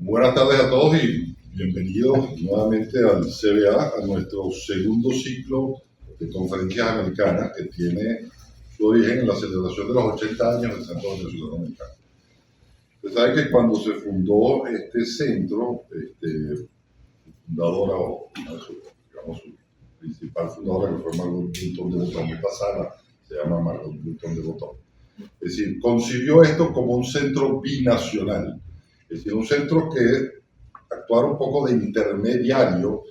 Buenas tardes a todos y bienvenidos nuevamente al CBA, a nuestro segundo ciclo de conferencias americanas que tiene su origen en la celebración de los 80 años del Centro Venezolano Americano. Ustedes saben que cuando se fundó este centro, fundadora o digamos su principal fundadora, que fue Margot Bulton de Botón, esta sala se llama Margot Bulton de Botón. Es decir, concibió esto como un centro binacional, es decir, un centro que actuara un poco de intermediario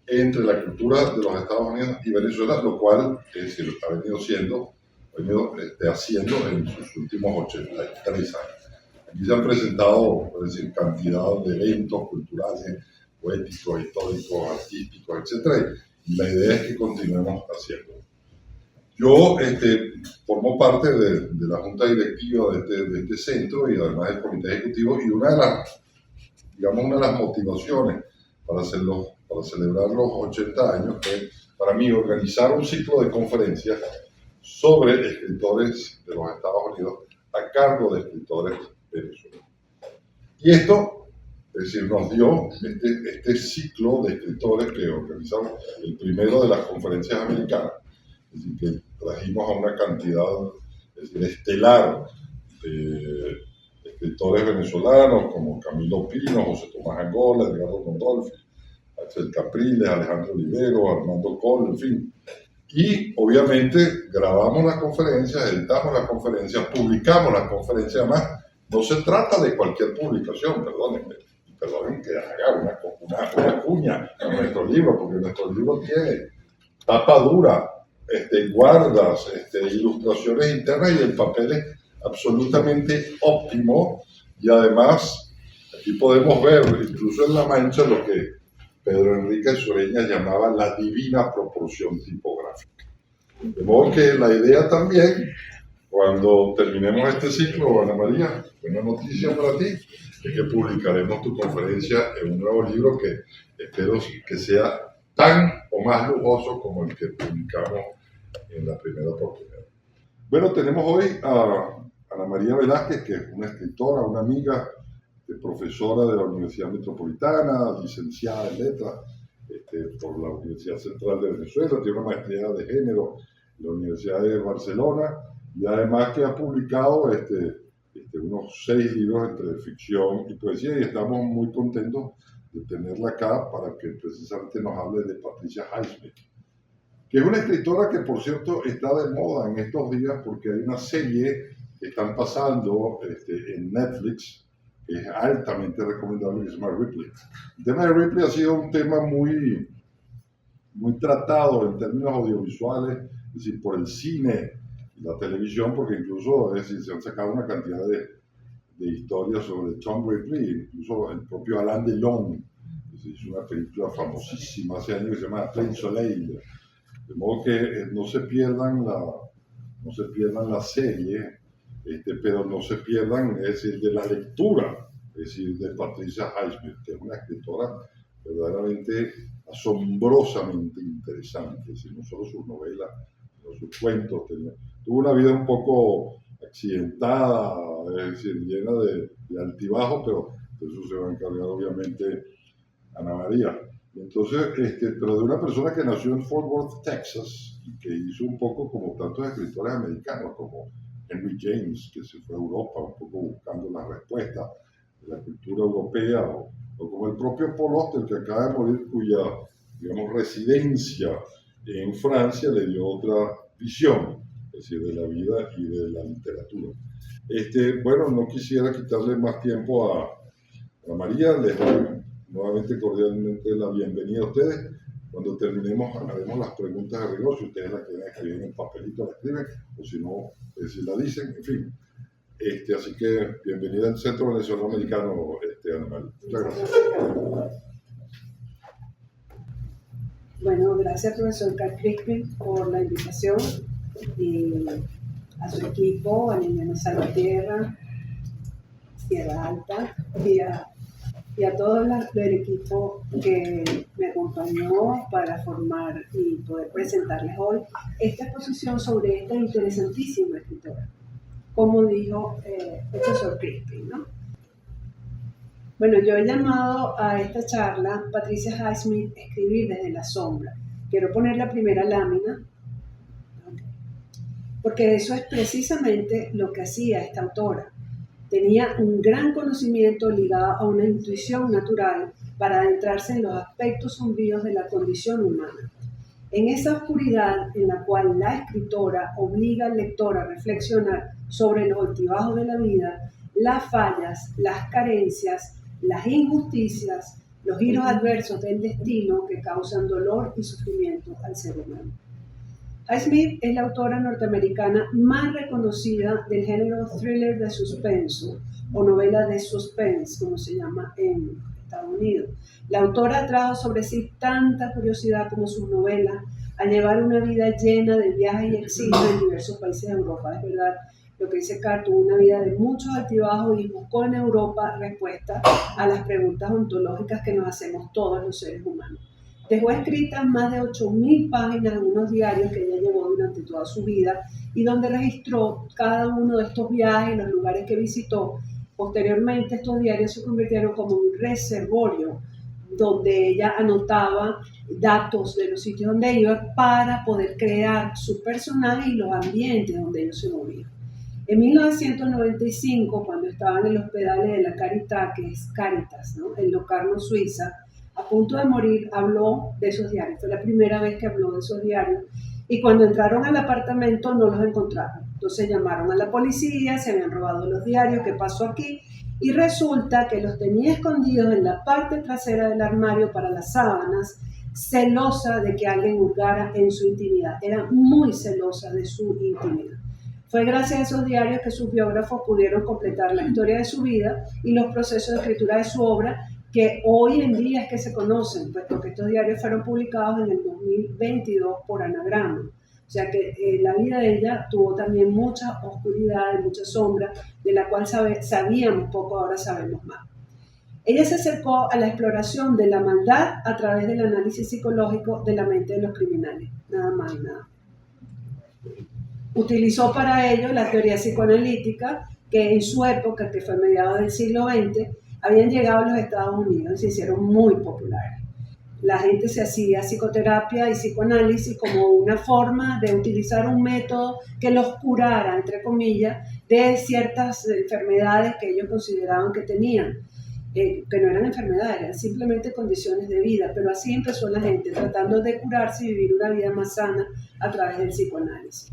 entre la cultura de los Estados Unidos y Venezuela, lo cual es decir, ha venido haciendo en sus últimos 83 años. Aquí se han presentado, es decir, cantidad de eventos culturales, poéticos, históricos, artísticos, etc. Y la idea es que continuemos haciendo. Yo formo parte de la junta directiva de este centro y además del comité ejecutivo, y una de las motivaciones para celebrar los 80 años fue para mí organizar un ciclo de conferencias sobre escritores de los Estados Unidos a cargo de escritores venezolanos. Y esto, es decir, nos dio este ciclo de escritores que organizamos, el primero de las conferencias americanas, es decir, que trajimos a una cantidad, es decir, estelar de escritores venezolanos como Camilo Pino, José Tomás Angola, Edgardo Condolfi, Axel Capriles, Alejandro Olivero, Armando Coll, en fin. Y obviamente grabamos las conferencias, editamos las conferencias, publicamos las conferencias. Además, no se trata de cualquier publicación, perdonen que haga una cuña a nuestro libro, porque nuestro libro tiene tapa dura, guardas, ilustraciones internas, y el papel es absolutamente óptimo. Y además, aquí podemos ver, incluso en la mancha, lo que Pedro Enrique Sureña llamaba la divina proporción tipográfica. De modo que la idea también, cuando terminemos este ciclo, Ana María, una noticia para ti, es que publicaremos tu conferencia en un nuevo libro que espero que sea tan o más lujoso como el que publicamos en la primera oportunidad. Bueno, tenemos hoy a Ana María Velázquez, que es una escritora, una amiga, profesora de la Universidad Metropolitana, licenciada en Letras por la Universidad Central de Venezuela, tiene una maestría de género en la Universidad de Barcelona, y además que ha publicado unos 6 libros entre ficción y poesía, y estamos muy contentos de tenerla acá para que precisamente nos hable de Patricia Highsmith, que es una escritora que, por cierto, está de moda en estos días porque hay una serie que están pasando en Netflix, que es altamente recomendable, que se llama Ripley. El tema de Ripley ha sido un tema muy tratado en términos audiovisuales, es decir, por el cine y la televisión, porque incluso se han sacado una cantidad de historias sobre Tom Ripley, incluso el propio Alain Delon hizo una película famosísima hace años que se llama Plein Soleil. De modo que no se pierdan la serie, pero no se pierdan, es decir, de la lectura, es decir, de Patricia Highsmith, que es una escritora verdaderamente asombrosamente interesante. Es decir, no solo sus novelas, sino sus cuentos. Tuvo una vida un poco accidentada, es decir, llena de altibajos, pero de eso se va a encargar obviamente Ana María. Entonces, pero de una persona que nació en Fort Worth, Texas, y que hizo un poco como tantos escritores americanos, como Henry James, que se fue a Europa un poco buscando la respuesta de la cultura europea, o como el propio Paul Auster, que acaba de morir, cuya, digamos, residencia en Francia le dio otra visión, es decir, de la vida y de la literatura. Bueno, no quisiera quitarle más tiempo a María, les doy nuevamente cordialmente la bienvenida a ustedes. Cuando terminemos haremos las preguntas de rigor, si ustedes la quieren escribir en el papelito la escriben, o si no, si la dicen, en fin. Así que bienvenida al Centro Venezolano Americano, Ana María. Muchas gracias. Bueno, gracias profesor Carl Crispin por la invitación, y a su equipo, a Liliana Salvatierra, Sierra Alta, y a todo el equipo que me acompañó para formar y poder presentarles hoy esta exposición sobre esta interesantísima escritora, como dijo el profesor Crispin, ¿no? Bueno, yo he llamado a esta charla Patricia Highsmith Escribir desde la sombra. Quiero poner la primera lámina, porque eso es precisamente lo que hacía esta autora. Tenía un gran conocimiento ligado a una intuición natural para adentrarse en los aspectos sombríos de la condición humana. En esa oscuridad en la cual la escritora obliga al lector a reflexionar sobre los altibajos de la vida, las fallas, las carencias, las injusticias, los giros adversos del destino que causan dolor y sufrimiento al ser humano. Highsmith es la autora norteamericana más reconocida del género thriller de suspenso o novela de suspense, como se llama en Estados Unidos. La autora trajo sobre sí tanta curiosidad como sus novelas a llevar una vida llena de viajes y exilios en diversos países de Europa. Es verdad lo que dice Carr, tuvo una vida de muchos altibajos y buscó en Europa respuestas a las preguntas ontológicas que nos hacemos todos los seres humanos. Dejó escritas más de 8.000 páginas en unos diarios que ella llevó durante toda su vida y donde registró cada uno de estos viajes y los lugares que visitó. Posteriormente, estos diarios se convirtieron como un reservorio donde ella anotaba datos de los sitios donde iba para poder crear sus personajes y los ambientes donde ellos se movían. En 1995, cuando estaba en el hospedales de la Carità, que es Caritas, ¿no?, en Locarno, Suiza, a punto de morir, habló de esos diarios. Fue la primera vez que habló de esos diarios. Y cuando entraron al apartamento no los encontraron. Entonces llamaron a la policía, se habían robado los diarios, ¿qué pasó aquí? Y resulta que los tenía escondidos en la parte trasera del armario para las sábanas, celosa de que alguien hurgara en su intimidad. Era muy celosa de su intimidad. Fue gracias a esos diarios que sus biógrafos pudieron completar la historia de su vida y los procesos de escritura de su obra, que hoy en día es que se conocen, puesto que estos diarios fueron publicados en el 2022 por Anagrama. O sea que la vida de ella tuvo también mucha oscuridad, mucha sombra, de la cual sabíamos poco, ahora sabemos más. Ella se acercó a la exploración de la maldad a través del análisis psicológico de la mente de los criminales, nada más y nada. Utilizó para ello la teoría psicoanalítica, que en su época, que fue mediados del siglo XX, habían llegado a los Estados Unidos y se hicieron muy populares. La gente se hacía psicoterapia y psicoanálisis como una forma de utilizar un método que los curara, entre comillas, de ciertas enfermedades que ellos consideraban que tenían, que no eran enfermedades, eran simplemente condiciones de vida, pero así empezó la gente tratando de curarse y vivir una vida más sana a través del psicoanálisis.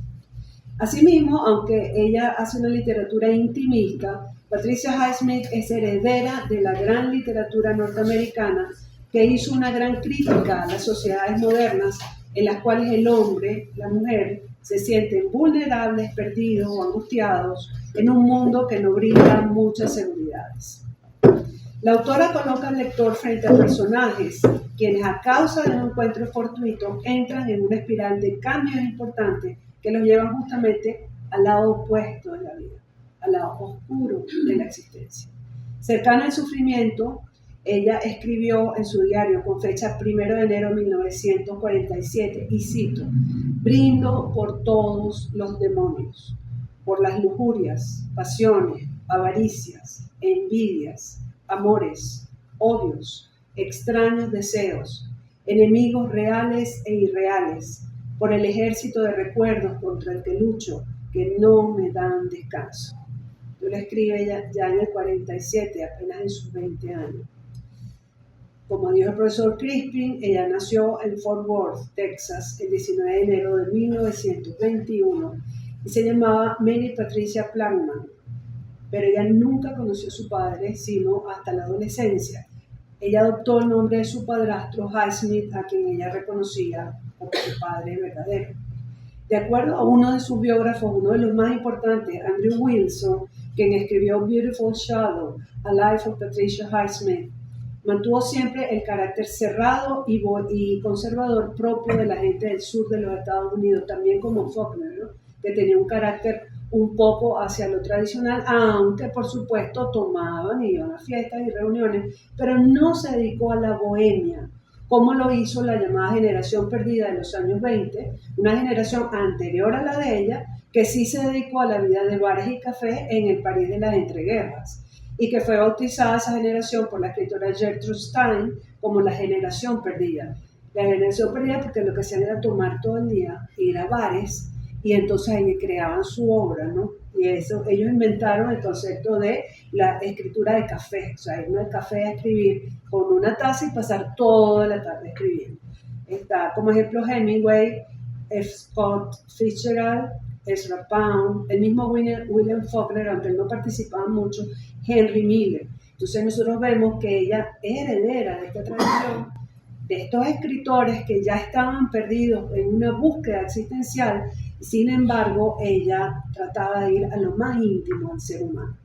Asimismo, aunque ella hace una literatura intimista, Patricia Highsmith es heredera de la gran literatura norteamericana que hizo una gran crítica a las sociedades modernas en las cuales el hombre, la mujer, se sienten vulnerables, perdidos o angustiados en un mundo que no brinda muchas seguridades. La autora coloca al lector frente a personajes quienes a causa de un encuentro fortuito entran en una espiral de cambios importantes que los llevan justamente al lado opuesto de la vida, al lado oscuro de la existencia. Cercana al sufrimiento, ella escribió en su diario con fecha 1 de enero de 1947, y cito: brindo por todos los demonios, por las lujurias, pasiones, avaricias, envidias, amores, odios, extraños deseos, enemigos reales e irreales, por el ejército de recuerdos contra el que lucho, que no me dan descanso. Yo la escribe ella ya en el 47, apenas en sus 20 años. Como dijo el profesor Crispin, ella nació en Fort Worth, Texas, el 19 de enero de 1921 y se llamaba Mary Patricia Plankman, pero ella nunca conoció a su padre sino hasta la adolescencia. Ella adoptó el nombre de su padrastro Highsmith, a quien ella reconocía como su padre verdadero. De acuerdo a uno de sus biógrafos, uno de los más importantes, Andrew Wilson, quien escribió Beautiful Shadow, A Life of Patricia Highsmith, mantuvo siempre el carácter cerrado y conservador propio de la gente del sur de los Estados Unidos, también como Faulkner, ¿no?, que tenía un carácter un poco hacia lo tradicional, aunque por supuesto tomaban y iban a fiestas y reuniones, pero no se dedicó a la bohemia, como lo hizo la llamada generación perdida de los años 20, una generación anterior a la de ella, que sí se dedicó a la vida de bares y cafés en el París de las entreguerras. y que fue bautizada esa generación por la escritora Gertrude Stein como la generación perdida. La generación perdida porque lo que hacían era tomar todo el día, ir a bares, y entonces ahí creaban su obra, ¿no? Y eso, ellos inventaron el concepto de la escritura de café, o sea, irme al café a escribir con una taza y pasar toda la tarde escribiendo. Está como ejemplo Hemingway, F. Scott Fitzgerald, Ezra Pound, el mismo William Faulkner, aunque él no participaba mucho, Henry Miller. Entonces nosotros vemos que ella es heredera de esta tradición, de estos escritores que ya estaban perdidos en una búsqueda existencial. Sin embargo, ella trataba de ir a lo más íntimo del ser humano.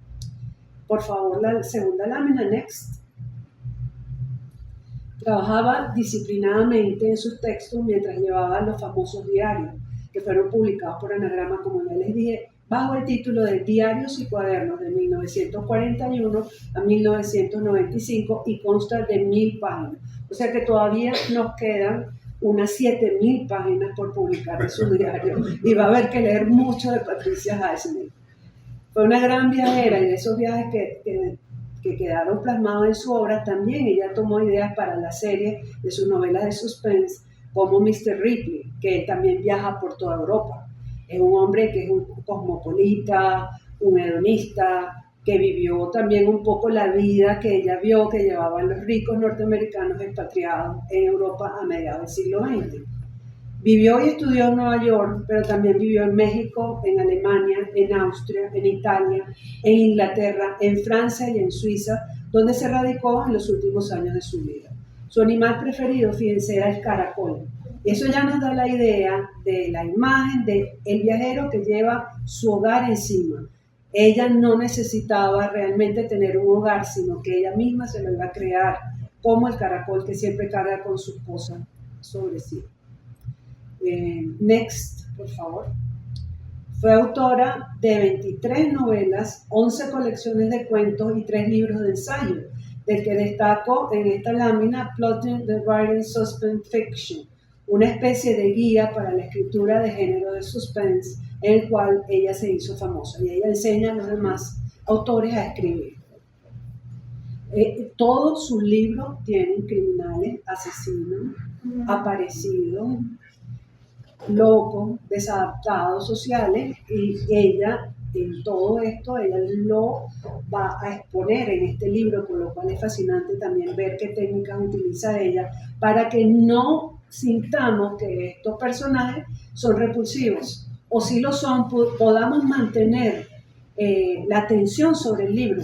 Por favor, la segunda lámina, next. Trabajaba disciplinadamente en sus textos mientras llevaba los famosos diarios, que fueron publicados por Anagrama, como ya les dije, bajo el título de Diarios y Cuadernos de 1941 a 1995 y consta de 1000 páginas. O sea que todavía nos quedan unas 7000 páginas por publicar en su diario y va a haber que leer mucho de Patricia Highsmith. Fue una gran viajera y de esos viajes que quedaron plasmados en su obra, también ella tomó ideas para la serie de sus novelas de suspense como Mr. Ripley, que también viaja por toda Europa. Es un hombre que es un cosmopolita, un hedonista, que vivió también un poco la vida que ella vio que llevaban los ricos norteamericanos expatriados en Europa a mediados del siglo XX. Vivió y estudió en Nueva York, pero también vivió en México, en Alemania, en Austria, en Italia, en Inglaterra, en Francia y en Suiza, donde se radicó en los últimos años de su vida. Su animal preferido, fíjense, era el caracol. Eso ya nos da la idea de la imagen del viajero que lleva su hogar encima. Ella no necesitaba realmente tener un hogar, sino que ella misma se lo iba a crear, como el caracol que siempre carga con sus cosas sobre sí. Next, por favor. Fue autora de 23 novelas, 11 colecciones de cuentos y 3 libros de ensayo, del que destaco en esta lámina Plotting the Writing Suspense Fiction, una especie de guía para la escritura de género de suspense, en el cual ella se hizo famosa y ella enseña a los demás autores a escribir. Todos sus libros tienen criminales, asesinos, aparecidos, locos, desadaptados sociales, y ella en todo esto, ella lo va a exponer en este libro, con lo cual es fascinante también ver qué técnicas utiliza ella para que no sintamos que estos personajes son repulsivos, o si lo son, podamos mantener la atención sobre el libro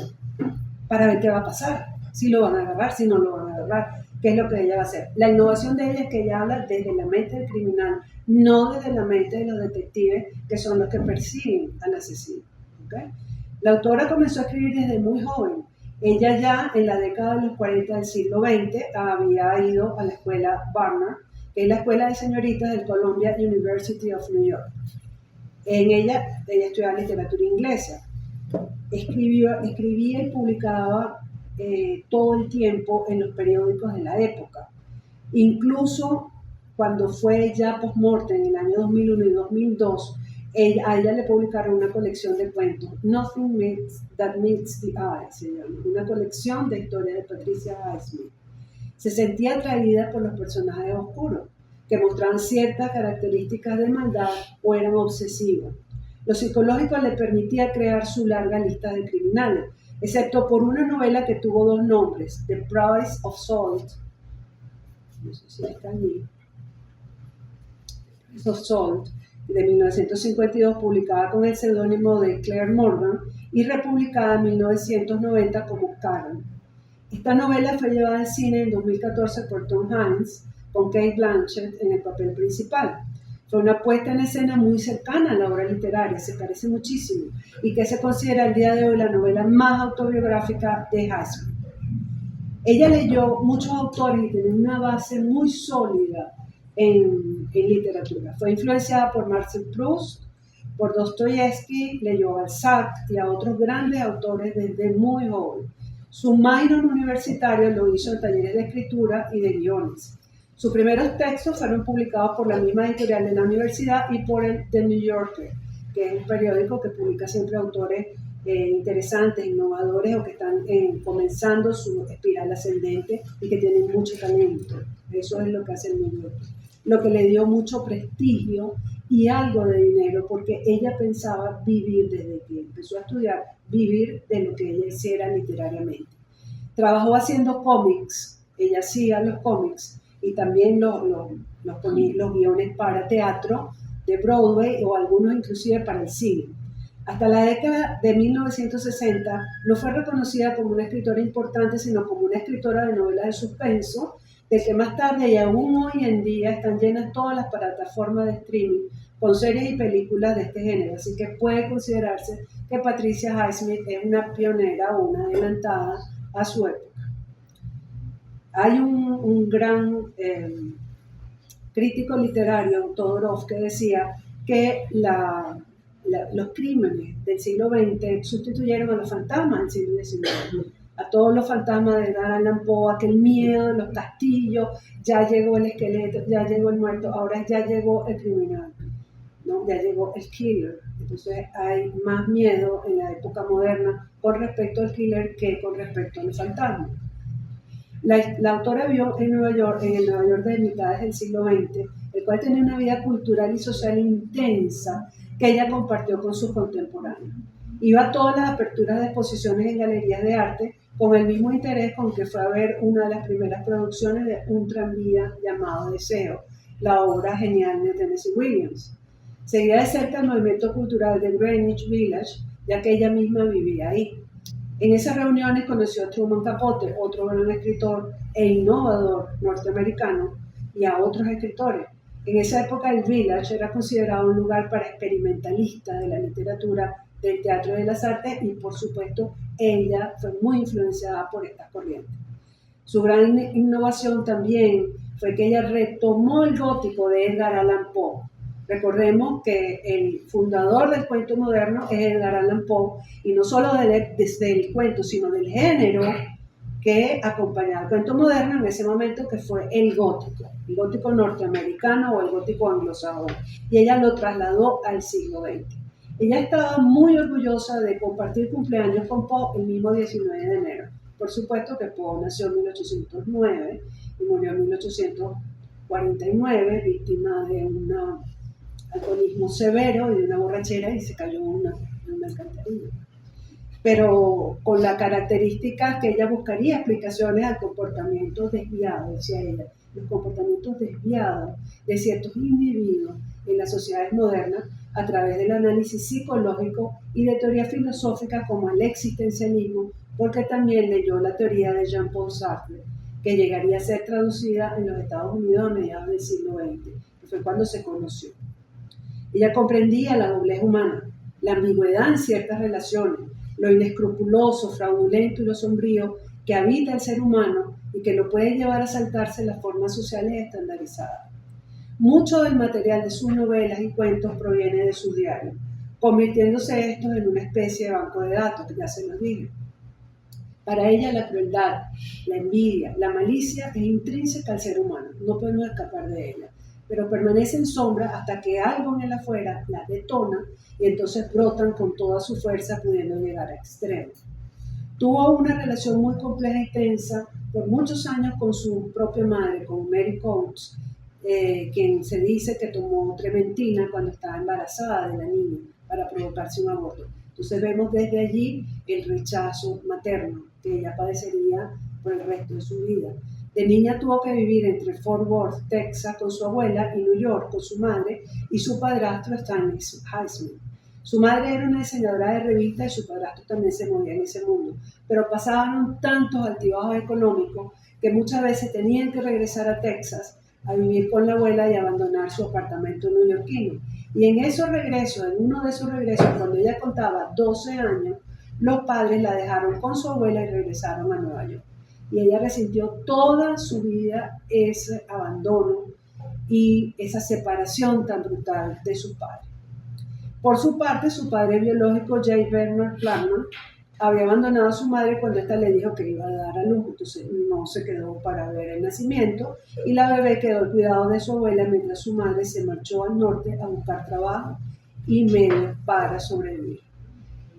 para ver qué va a pasar, si lo van a agarrar, si no lo van a agarrar, qué es lo que ella va a hacer. La innovación de ella es que ella habla desde la mente del criminal, no desde la mente de los detectives, que son los que persiguen al asesino. ¿Okay? La autora comenzó a escribir desde muy joven. Ella ya en la década de los 40 del siglo XX había ido a la escuela Barnard, que es la escuela de señoritas del Columbia University of New York. En ella estudiaba literatura inglesa. Escribía y publicaba todo el tiempo en los periódicos de la época. Incluso cuando fue ya post-mortem en el año 2001 y 2002, a ella le publicaron una colección de cuentos, Nothing That Meets the Eye, se llama, una colección de historias de Patricia Highsmith. Se sentía atraída por los personajes oscuros, que mostraban ciertas características de maldad o eran obsesivos. Lo psicológico le permitía crear su larga lista de criminales, excepto por una novela que tuvo 2 nombres, The Price of Salt, no sé si está allí, of Salt, de 1952, publicada con el seudónimo de Claire Morgan y republicada en 1990 como Karen. Esta novela fue llevada al cine en 2014 por Tom Hanks, con Cate Blanchett en el papel principal. Fue una puesta en escena muy cercana a la obra literaria, se parece muchísimo, y que se considera al día de hoy la novela más autobiográfica de Highsmith. Ella leyó muchos autores y tiene una base muy sólida en literatura. Fue influenciada por Marcel Proust, por Dostoyevsky, leyó a Balzac y a otros grandes autores desde muy joven. Su minor universitario lo hizo en talleres de escritura y de guiones. Sus primeros textos fueron publicados por la misma editorial de la universidad y por el The New Yorker, que es un periódico que publica siempre autores interesantes, innovadores o que están comenzando su espiral ascendente y que tienen mucho talento. Eso es lo que hace el New York. Lo que le dio mucho prestigio y algo de dinero, porque ella pensaba vivir desde que empezó a estudiar, vivir de lo que ella hiciera literariamente. Trabajó haciendo cómics, ella hacía los cómics y también los guiones para teatro de Broadway o algunos inclusive para el cine. Hasta la década de 1960 no fue reconocida como una escritora importante, sino como una escritora de novelas de suspenso, de que más tarde y aún hoy en día están llenas todas las plataformas de streaming con series y películas de este género. Así que puede considerarse que Patricia Highsmith es una pionera o una adelantada a su época. Hay un gran crítico literario, Todorov, que decía que los crímenes del siglo XX sustituyeron a los fantasmas del siglo XIX. A todos los fantasmas de Edgar Allan Poe, aquel miedo, los castillos, ya llegó el esqueleto, ya llegó el muerto, ahora ya llegó el criminal, ¿no? Ya llegó el killer. Entonces hay más miedo en la época moderna con respecto al killer que con respecto a los fantasmas. La autora vio en Nueva York, en el Nueva York de mitades del siglo XX, el cual tenía una vida cultural y social intensa que ella compartió con sus contemporáneos. Iba a todas las aperturas de exposiciones en galerías de arte con el mismo interés con que fue a ver una de las primeras producciones de un tranvía llamado Deseo, la obra genial de Tennessee Williams. Seguía de cerca el movimiento cultural de Greenwich Village, ya que ella misma vivía ahí. En esas reuniones conoció a Truman Capote, otro gran escritor e innovador norteamericano, y a otros escritores. En esa época el Village era considerado un lugar para experimentalistas de la literatura, del teatro y de las artes, y por supuesto ella fue muy influenciada por estas corrientes. Su gran innovación también fue que ella retomó el gótico de Edgar Allan Poe. Recordemos que el fundador del cuento moderno es Edgar Allan Poe, y no solo desde el cuento, sino del género que acompañaba el cuento moderno en ese momento, que fue el gótico norteamericano o el gótico anglosajón, y ella lo trasladó al siglo XX. Ella estaba muy orgullosa de compartir cumpleaños con Poe el mismo 19 de enero. Por supuesto que Poe nació en 1809 y murió en 1849, víctima de un alcoholismo severo y de una borrachera, y se cayó en una alcantarilla. Pero con la característica que ella buscaría explicaciones al comportamiento desviado, decía ella, los comportamientos desviados de ciertos individuos en las sociedades modernas a través del análisis psicológico y de teoría filosófica como el existencialismo, porque también leyó la teoría de Jean-Paul Sartre, que llegaría a ser traducida en los Estados Unidos a mediados del siglo XX, que fue cuando se conoció. Ella comprendía la doblez humana, la ambigüedad en ciertas relaciones, lo inescrupuloso, fraudulento y lo sombrío que habita el ser humano y que lo puede llevar a saltarse las formas sociales estandarizadas. Mucho del material de sus novelas y cuentos proviene de sus diarios, convirtiéndose estos en una especie de banco de datos, que ya se los dije. Para ella la crueldad, la envidia, la malicia es intrínseca al ser humano, no podemos escapar de ella, pero permanece en sombra hasta que algo en el afuera la detona y entonces brotan con toda su fuerza, pudiendo llegar a extremos. Tuvo una relación muy compleja y tensa por muchos años con su propia madre, con Mary Coates, quien se dice que tomó trementina cuando estaba embarazada de la niña para provocarse un aborto. Entonces vemos desde allí el rechazo materno que ella padecería por el resto de su vida. De niña tuvo que vivir entre Fort Worth, Texas, con su abuela, y New York con su madre y su padrastro Stanley Highsmith. Su madre era una diseñadora de revistas y su padrastro también se movía en ese mundo, pero pasaban tantos altibajos económicos que muchas veces tenían que regresar a Texas a vivir con la abuela y abandonar su apartamento neoyorquino. Y en uno de esos regresos, cuando ella contaba 12 años, los padres la dejaron con su abuela y regresaron a Nueva York. Y ella resintió toda su vida ese abandono y esa separación tan brutal de sus padres. Por su parte, su padre biológico, J. Bernard Plattman, había abandonado a su madre cuando ésta le dijo que iba a dar a luz, entonces no se quedó para ver el nacimiento y la bebé quedó al cuidado de su abuela mientras su madre se marchó al norte a buscar trabajo y medios para sobrevivir.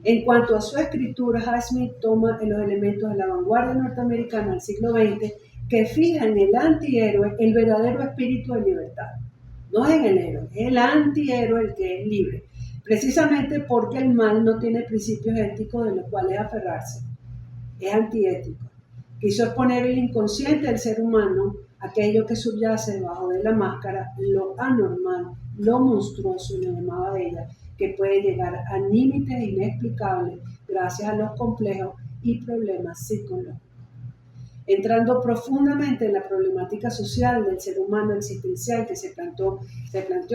En cuanto a su escritura, Highsmith toma los elementos de la vanguardia norteamericana del siglo XX que fija en el antihéroe el verdadero espíritu de libertad. No es en el héroe, es el antihéroe el que es libre, precisamente porque el mal no tiene principios éticos de los cuales aferrarse, es antiético. Quiso exponer el inconsciente del ser humano, aquello que subyace debajo de la máscara, lo anormal, lo monstruoso, le llamaba ella, que puede llegar a límites inexplicables gracias a los complejos y problemas psicológicos. Entrando profundamente en la problemática social del ser humano existencial que se planteó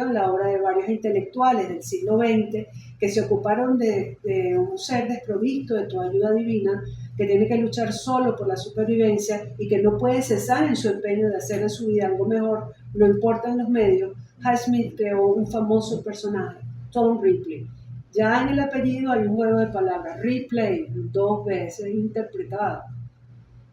en la obra de varios intelectuales del siglo XX que se ocuparon de un ser desprovisto de toda ayuda divina, que tiene que luchar solo por la supervivencia y que no puede cesar en su empeño de hacer de su vida algo mejor, no importan los medios. Highsmith creó un famoso personaje, Tom Ripley. Ya en el apellido hay un juego de palabras, Ripley, 2 veces interpretado.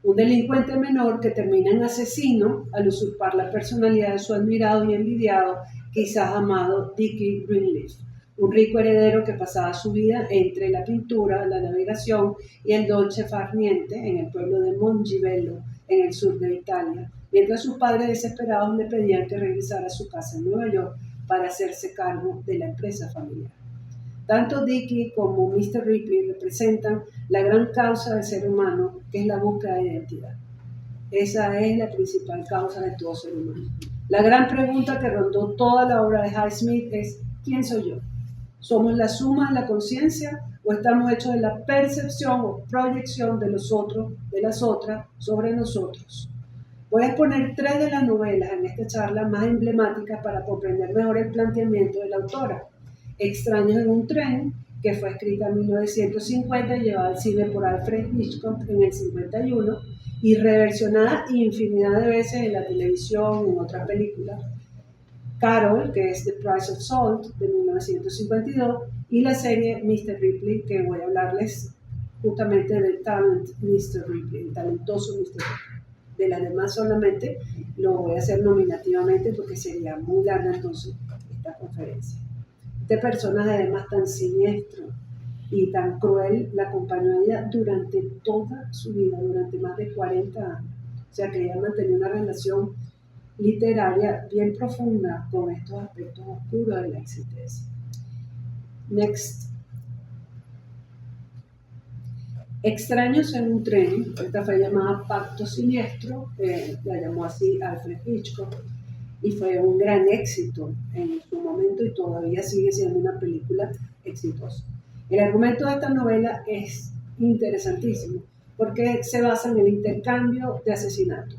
Un delincuente menor que termina en asesino al usurpar la personalidad de su admirado y envidiado, quizás amado Dickie Greenleaf, un rico heredero que pasaba su vida entre la pintura, la navegación y el dolce far niente en el pueblo de Mongivello, en el sur de Italia, mientras sus padres desesperados le pedían que regresara a su casa en Nueva York para hacerse cargo de la empresa familiar. Tanto Dickie como Mr. Ripley representan la gran causa del ser humano, que es la búsqueda de identidad. Esa es la principal causa de todo ser humano. La gran pregunta que rondó toda la obra de Highsmith es: ¿quién soy yo? ¿Somos la suma de la conciencia o estamos hechos de la percepción o proyección de los otros, de las otras, sobre nosotros? Voy a exponer 3 de las novelas en esta charla más emblemáticas para comprender mejor el planteamiento de la autora. Extraños en un tren, que fue escrita en 1950 y llevada al cine por Alfred Hitchcock en el 51 y reversionada infinidad de veces en la televisión y en otras películas. Carol, que es The Price of Salt, de 1952, y la serie Mr. Ripley, que voy a hablarles justamente del talent Mr. Ripley, el talentoso Mr. Ripley. De las demás solamente lo voy a hacer nominativamente porque sería muy larga entonces esta conferencia. Este personaje además tan siniestro y tan cruel la acompañó a ella durante toda su vida, durante más de 40 años. O sea que ella mantenía una relación literaria bien profunda con estos aspectos oscuros de la existencia. Next. Extraños en un tren, esta fue llamada Pacto Siniestro, la llamó así Alfred Hitchcock, y fue un gran éxito en su momento y todavía sigue siendo una película exitosa. El argumento de esta novela es interesantísimo porque se basa en el intercambio de asesinatos.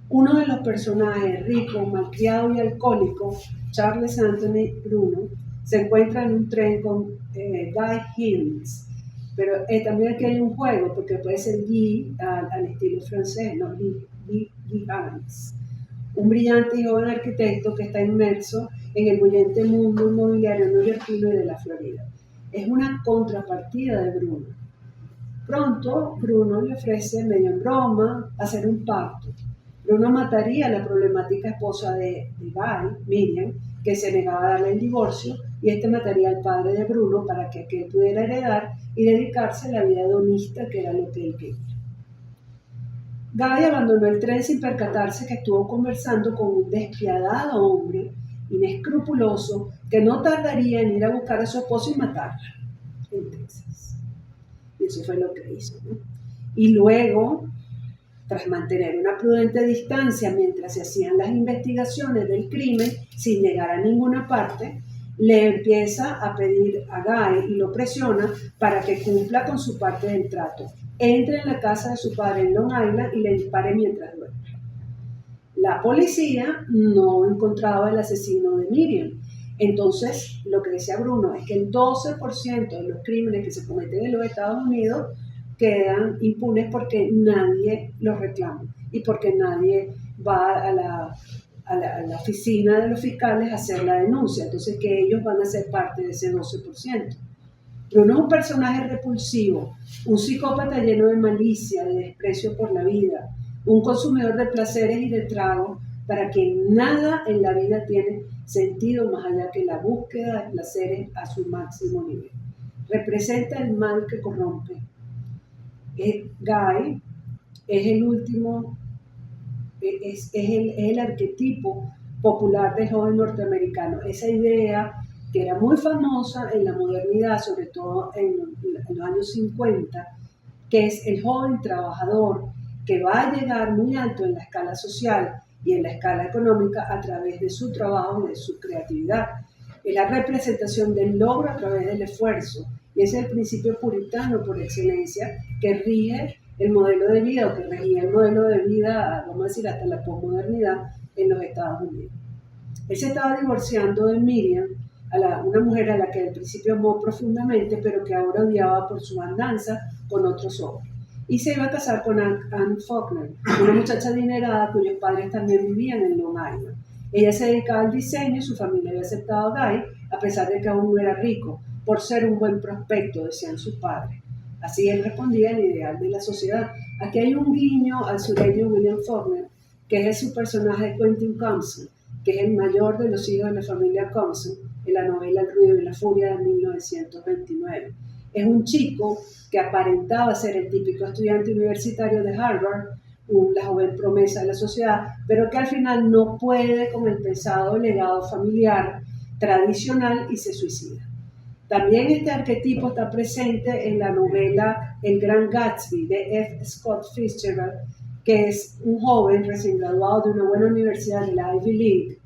Uno de los personajes, rico, malcriado y alcohólico, Charles Anthony Bruno, se encuentra en un tren con Guy Hills, pero también aquí hay un juego porque puede ser Guy al estilo francés, ¿no? Guy Hills. Un brillante y joven arquitecto que está inmerso en el bullente mundo inmobiliario neoyorquino y de la Florida. Es una contrapartida de Bruno. Pronto, Bruno le ofrece, medio en broma, hacer un pacto. Bruno mataría a la problemática esposa de Guy, Miriam, que se negaba a darle el divorcio, y este mataría al padre de Bruno para que aquel pudiera heredar y dedicarse a la vida hedonista, que era lo que él quería. Guy abandonó el tren sin percatarse que estuvo conversando con un despiadado hombre inescrupuloso que no tardaría en ir a buscar a su esposa y matarla en Texas. Y eso fue lo que hizo, ¿no? Y luego, tras mantener una prudente distancia mientras se hacían las investigaciones del crimen, sin llegar a ninguna parte, le empieza a pedir a Guy y lo presiona para que cumpla con su parte del trato. Entre en la casa de su padre en Long Island y le dispare mientras duerme. La policía no encontraba el asesino de Miriam. Entonces, lo que decía Bruno es que el 12% de los crímenes que se cometen en los Estados Unidos quedan impunes porque nadie los reclama y porque nadie va a la oficina de los fiscales a hacer la denuncia. Entonces, que ellos van a ser parte de ese 12%. Bruno es un personaje repulsivo, un psicópata lleno de malicia, de desprecio por la vida, un consumidor de placeres y de tragos para quien nada en la vida tiene sentido más allá que la búsqueda de placeres a su máximo nivel. representa el mal que corrompe. Guy es el último, es el arquetipo popular del joven norteamericano. Esa idea que era muy famosa en la modernidad, sobre todo en los años 50, que es el joven trabajador que va a llegar muy alto en la escala social y en la escala económica a través de su trabajo y de su creatividad. Es la representación del logro a través del esfuerzo, y ese es el principio puritano por excelencia que rige el modelo de vida, o que regía el modelo de vida, vamos a decir, hasta la posmodernidad en los Estados Unidos. Él se estaba divorciando de Miriam, una mujer a la que al principio amó profundamente, pero que ahora odiaba por su andanza con otros hombres. Y se iba a casar con Anne Faulkner, una muchacha adinerada cuyos padres también vivían en Long Island. Ella se dedicaba al diseño y su familia había aceptado a Guy, a pesar de que aún no era rico, por ser un buen prospecto, decían sus padres. Así él respondía al ideal de la sociedad. Aquí hay un guiño al sureño William Faulkner, que es su personaje Quentin Compson, que es el mayor de los hijos de la familia Compson, en la novela El ruido y la furia de 1929. Es un chico que aparentaba ser el típico estudiante universitario de Harvard, la joven promesa de la sociedad, pero que al final no puede con el pesado legado familiar tradicional y se suicida. También este arquetipo está presente en la novela El Gran Gatsby de F. Scott Fitzgerald, que es un joven recién graduado de una buena universidad de la Ivy League,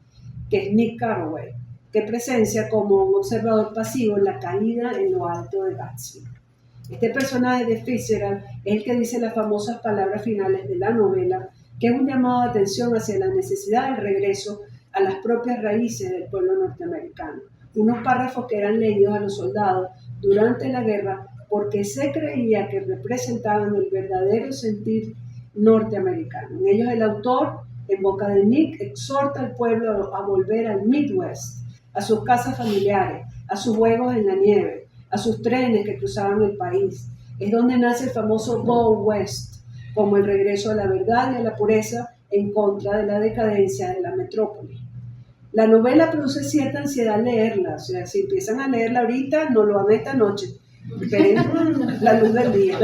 que es Nick Carraway, que presencia como un observador pasivo en la caída en lo alto de Gatsby. Este personaje de Fitzgerald es el que dice las famosas palabras finales de la novela, que es un llamado de atención hacia la necesidad del regreso a las propias raíces del pueblo norteamericano. Unos párrafos que eran leídos a los soldados durante la guerra porque se creía que representaban el verdadero sentir norteamericano. En ellos el autor, en boca de Nick, exhorta al pueblo a volver al Midwest, a sus casas familiares, a sus juegos en la nieve, a sus trenes que cruzaban el país. Es donde nace el famoso Go West, como el regreso a la verdad y a la pureza en contra de la decadencia de la metrópoli. La novela produce cierta ansiedad al leerla, o sea, si empiezan a leerla ahorita, no lo hagan esta noche, esperen la luz del día,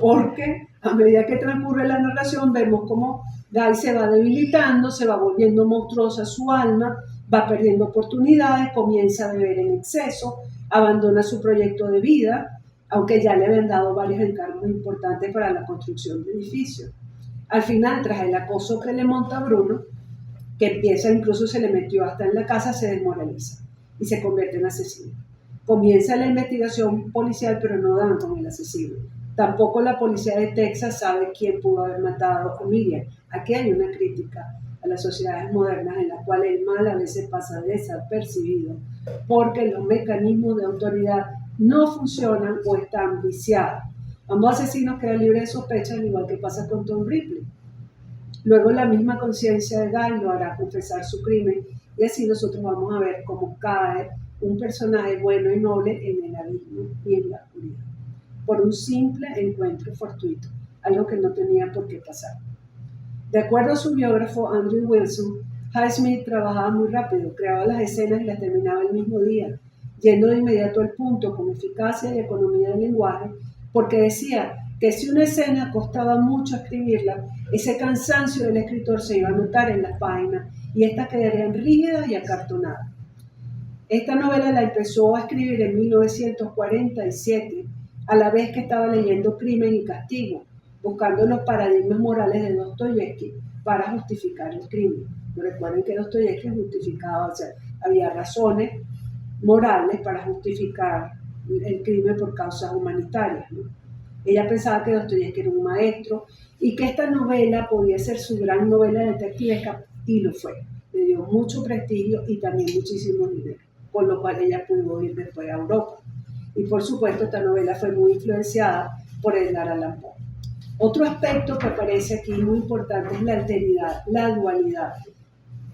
porque a medida que transcurre la narración vemos cómo Guy se va debilitando, se va volviendo monstruosa su alma, va perdiendo oportunidades, comienza a beber en exceso, abandona su proyecto de vida, aunque ya le habían dado varios encargos importantes para la construcción de edificios. Al final, tras el acoso que le monta Bruno, que empieza, incluso se le metió hasta en la casa, se desmoraliza y se convierte en asesino. Comienza la investigación policial, pero no dan con el asesino. Tampoco la policía de Texas sabe quién pudo haber matado a Miriam. Aquí hay una crítica a las sociedades modernas en las cuales el mal a veces pasa desapercibido porque los mecanismos de autoridad no funcionan o están viciados. Ambos asesinos quedan libres de sospecha, al igual que pasa con Tom Ripley. Luego la misma conciencia de Guy lo hará confesar su crimen, y así nosotros vamos a ver cómo cae un personaje bueno y noble en el abismo y en la oscuridad, por un simple encuentro fortuito, algo que no tenía por qué pasar. De acuerdo a su biógrafo Andrew Wilson, Highsmith trabajaba muy rápido, creaba las escenas y las terminaba el mismo día, yendo de inmediato al punto con eficacia y economía del lenguaje, porque decía que si una escena costaba mucho escribirla, ese cansancio del escritor se iba a notar en las páginas y estas quedarían rígidas y acartonadas. Esta novela la empezó a escribir en 1947, a la vez que estaba leyendo Crimen y Castigo, buscando los paradigmas morales de Dostoyevsky para justificar el crimen. Recuerden que Dostoyevsky justificaba, o sea, había razones morales para justificar el crimen por causas humanitarias, ¿no? Ella pensaba que Dostoyevsky era un maestro y que esta novela podía ser su gran novela detectivesca, y lo fue. Le dio mucho prestigio y también muchísimo dinero, con lo cual ella pudo ir después a Europa. Y por supuesto esta novela fue muy influenciada por Edgar Allan Poe. Otro aspecto que aparece aquí muy importante es la alteridad, la dualidad,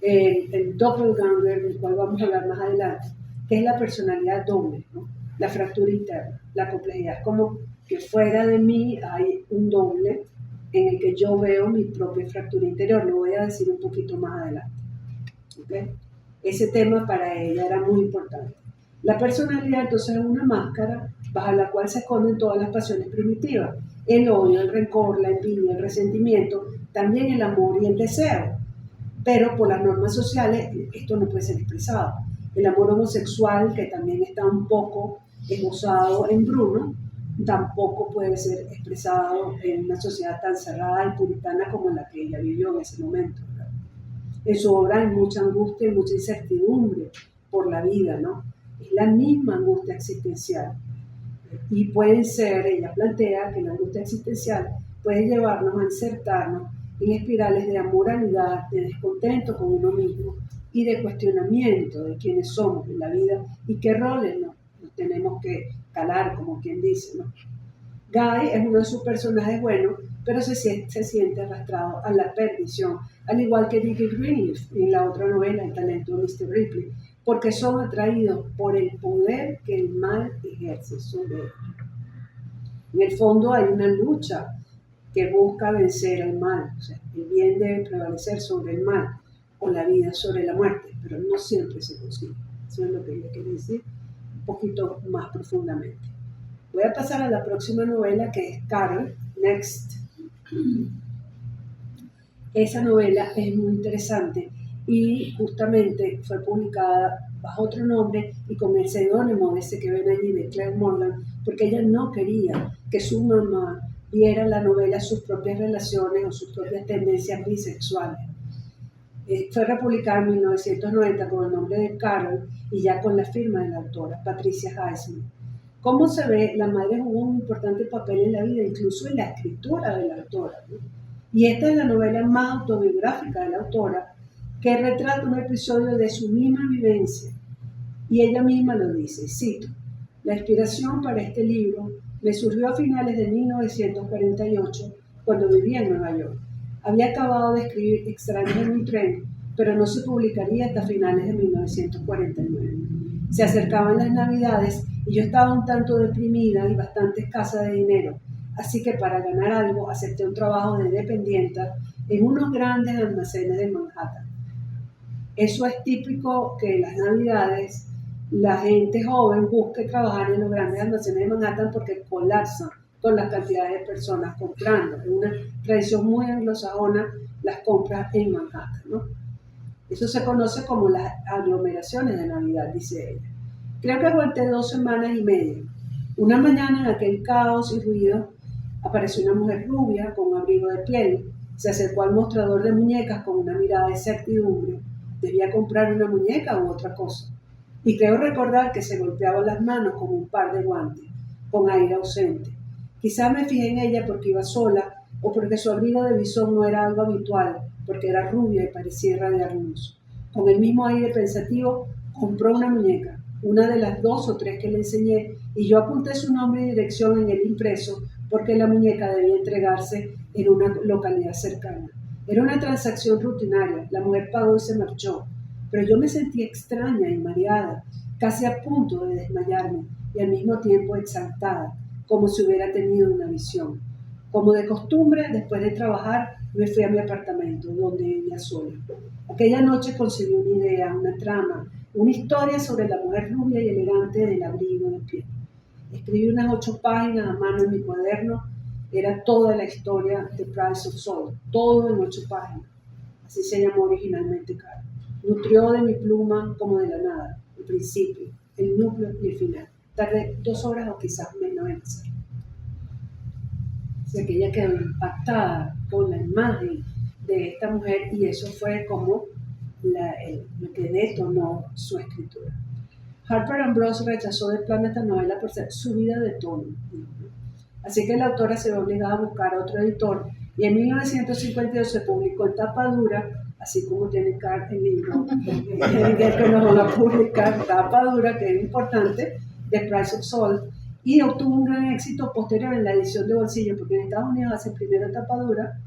el doppelganger, del cual vamos a hablar más adelante, que es la personalidad doble, ¿no? La fractura interna, la complejidad. Es como que fuera de mí hay un doble en el que yo veo mi propia fractura interior. Lo voy a decir un poquito más adelante. ¿Okay? Ese tema para ella era muy importante. La personalidad entonces es una máscara bajo la cual se esconden todas las pasiones primitivas: el odio, el rencor, la envidia, el resentimiento, también el amor y el deseo. Pero por las normas sociales esto no puede ser expresado. El amor homosexual, que también está un poco esbozado en Bruno, tampoco puede ser expresado en una sociedad tan cerrada y puritana como la que ella vivió en ese momento, ¿verdad? En su obra hay mucha angustia y mucha incertidumbre por la vida, ¿no? Es la misma angustia existencial. Y puede ser, ella plantea que la angustia existencial puede llevarnos a insertarnos en espirales de amoralidad, de descontento con uno mismo y de cuestionamiento de quiénes somos en la vida y qué roles nos tenemos que calar, como quien dice, ¿no? Guy es uno de sus personajes buenos, pero se siente arrastrado a la perdición, al igual que Dickie Greenleaf en la otra novela, El talento de Mr. Ripley, porque son atraídos por el poder que el mal ejerce sobre ellos. En el fondo hay una lucha que busca vencer al mal, o sea, el bien debe prevalecer sobre el mal, o la vida sobre la muerte, pero no siempre se consigue. Eso es lo que ella quiere decir un poquito más profundamente. Voy a pasar a la próxima novela, que es Carol, Next. Esa novela es muy interesante y justamente fue publicada bajo otro nombre y con el seudónimo de ese que ven allí, de Claire Morland, porque ella no quería que su mamá viera la novela sus propias relaciones o sus propias tendencias bisexuales. Fue republicada en 1990 con el nombre de Carol y ya con la firma de la autora, Patricia Highsmith. Como se ve, la madre jugó un importante papel en la vida, incluso en la escritura de la autora, ¿no? Y esta es la novela más autobiográfica de la autora, que retrata un episodio de su misma vivencia. Y ella misma lo dice, cito: la inspiración para este libro me surgió a finales de 1948, cuando vivía en Nueva York. Había acabado de escribir Extraños en un tren, pero no se publicaría hasta finales de 1949. Se acercaban las Navidades y yo estaba un tanto deprimida y bastante escasa de dinero, así que para ganar algo acepté un trabajo de dependienta en unos grandes almacenes de Manhattan. Eso es típico, que en las Navidades la gente joven busque trabajar en los grandes almacenes de Manhattan porque colapsan con las cantidades de personas comprando. Es una tradición muy anglosajona las compras en Manhattan, ¿no? Eso se conoce como las aglomeraciones de Navidad, dice ella. Creo que aguanté 2 semanas y media. Una mañana, en aquel caos y ruido, apareció una mujer rubia con un abrigo de piel. Se acercó al mostrador de muñecas con una mirada de certidumbre. Debía comprar una muñeca u otra cosa. Y creo recordar que se golpeaba las manos con un par de guantes, con aire ausente. Quizá me fijé en ella porque iba sola o porque su abrigo de visón no era algo habitual, porque era rubia y parecía irradiar luz. Con el mismo aire pensativo, compró una muñeca, una de las 2 o 3 que le enseñé, y yo apunté su nombre y dirección en el impreso porque la muñeca debía entregarse en una localidad cercana. Era una transacción rutinaria, la mujer pagó y se marchó, pero yo me sentí extraña y mareada, casi a punto de desmayarme y al mismo tiempo exaltada, como si hubiera tenido una visión. Como de costumbre, después de trabajar, me fui a mi apartamento, donde vivía sola. Aquella noche concebí una idea, una trama, una historia sobre la mujer rubia y elegante del abrigo de piel. Escribí unas 8 páginas a mano en mi cuaderno. Era toda la historia de Price of Soul, todo en 8 páginas. Así se llamó originalmente Carol. Nutrió de mi pluma como de la nada, el principio, el núcleo y el final. Tardé 2 horas o quizás menos en hacerlo. O sea, que ella quedó impactada con la imagen de esta mujer y eso fue como lo que detonó su escritura. Harper and Bros rechazó de plano esta novela por ser subida de tono. Así que la autora se ve obligada a buscar a otro editor y en 1952 se publicó en tapa dura, así como tiene Carl el libro, que nos van a publicar tapa dura, que es importante, de Price of Soul, y obtuvo un gran éxito posterior en la edición de bolsillo, porque en Estados Unidos hace primero tapa dura,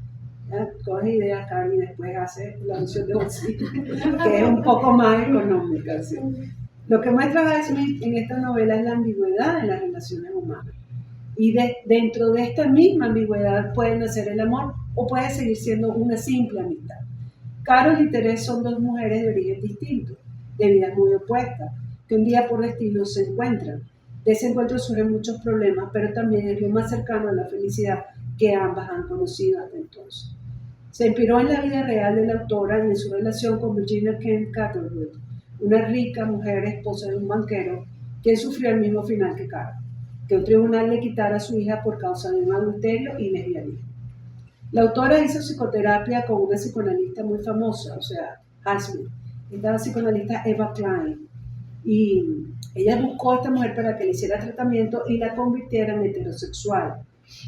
coge ideas, Carl, y después hace la edición de bolsillo, que es un poco más económica. ¿Sí? Lo que muestra Smith en esta novela es la ambigüedad en las relaciones humanas. Y dentro de esta misma ambigüedad puede nacer el amor o puede seguir siendo una simple amistad. Carol y Teresa son 2 mujeres de origen distinto, de vidas muy opuestas, que un día por destino se encuentran. De ese encuentro surgen muchos problemas, pero también es lo más cercano a la felicidad que ambas han conocido hasta entonces. Se inspiró en la vida real de la autora y en su relación con Virginia Kent Catherwood, una rica mujer esposa de un banquero, quien sufrió el mismo final que Carol, que un tribunal le quitara a su hija por causa de un adulterio y lesbianismo. La autora hizo psicoterapia con una psicoanalista muy famosa, o sea, Highsmith, esta psicoanalista Eva Klein, y ella buscó a esta mujer para que le hiciera tratamiento y la convirtiera en heterosexual.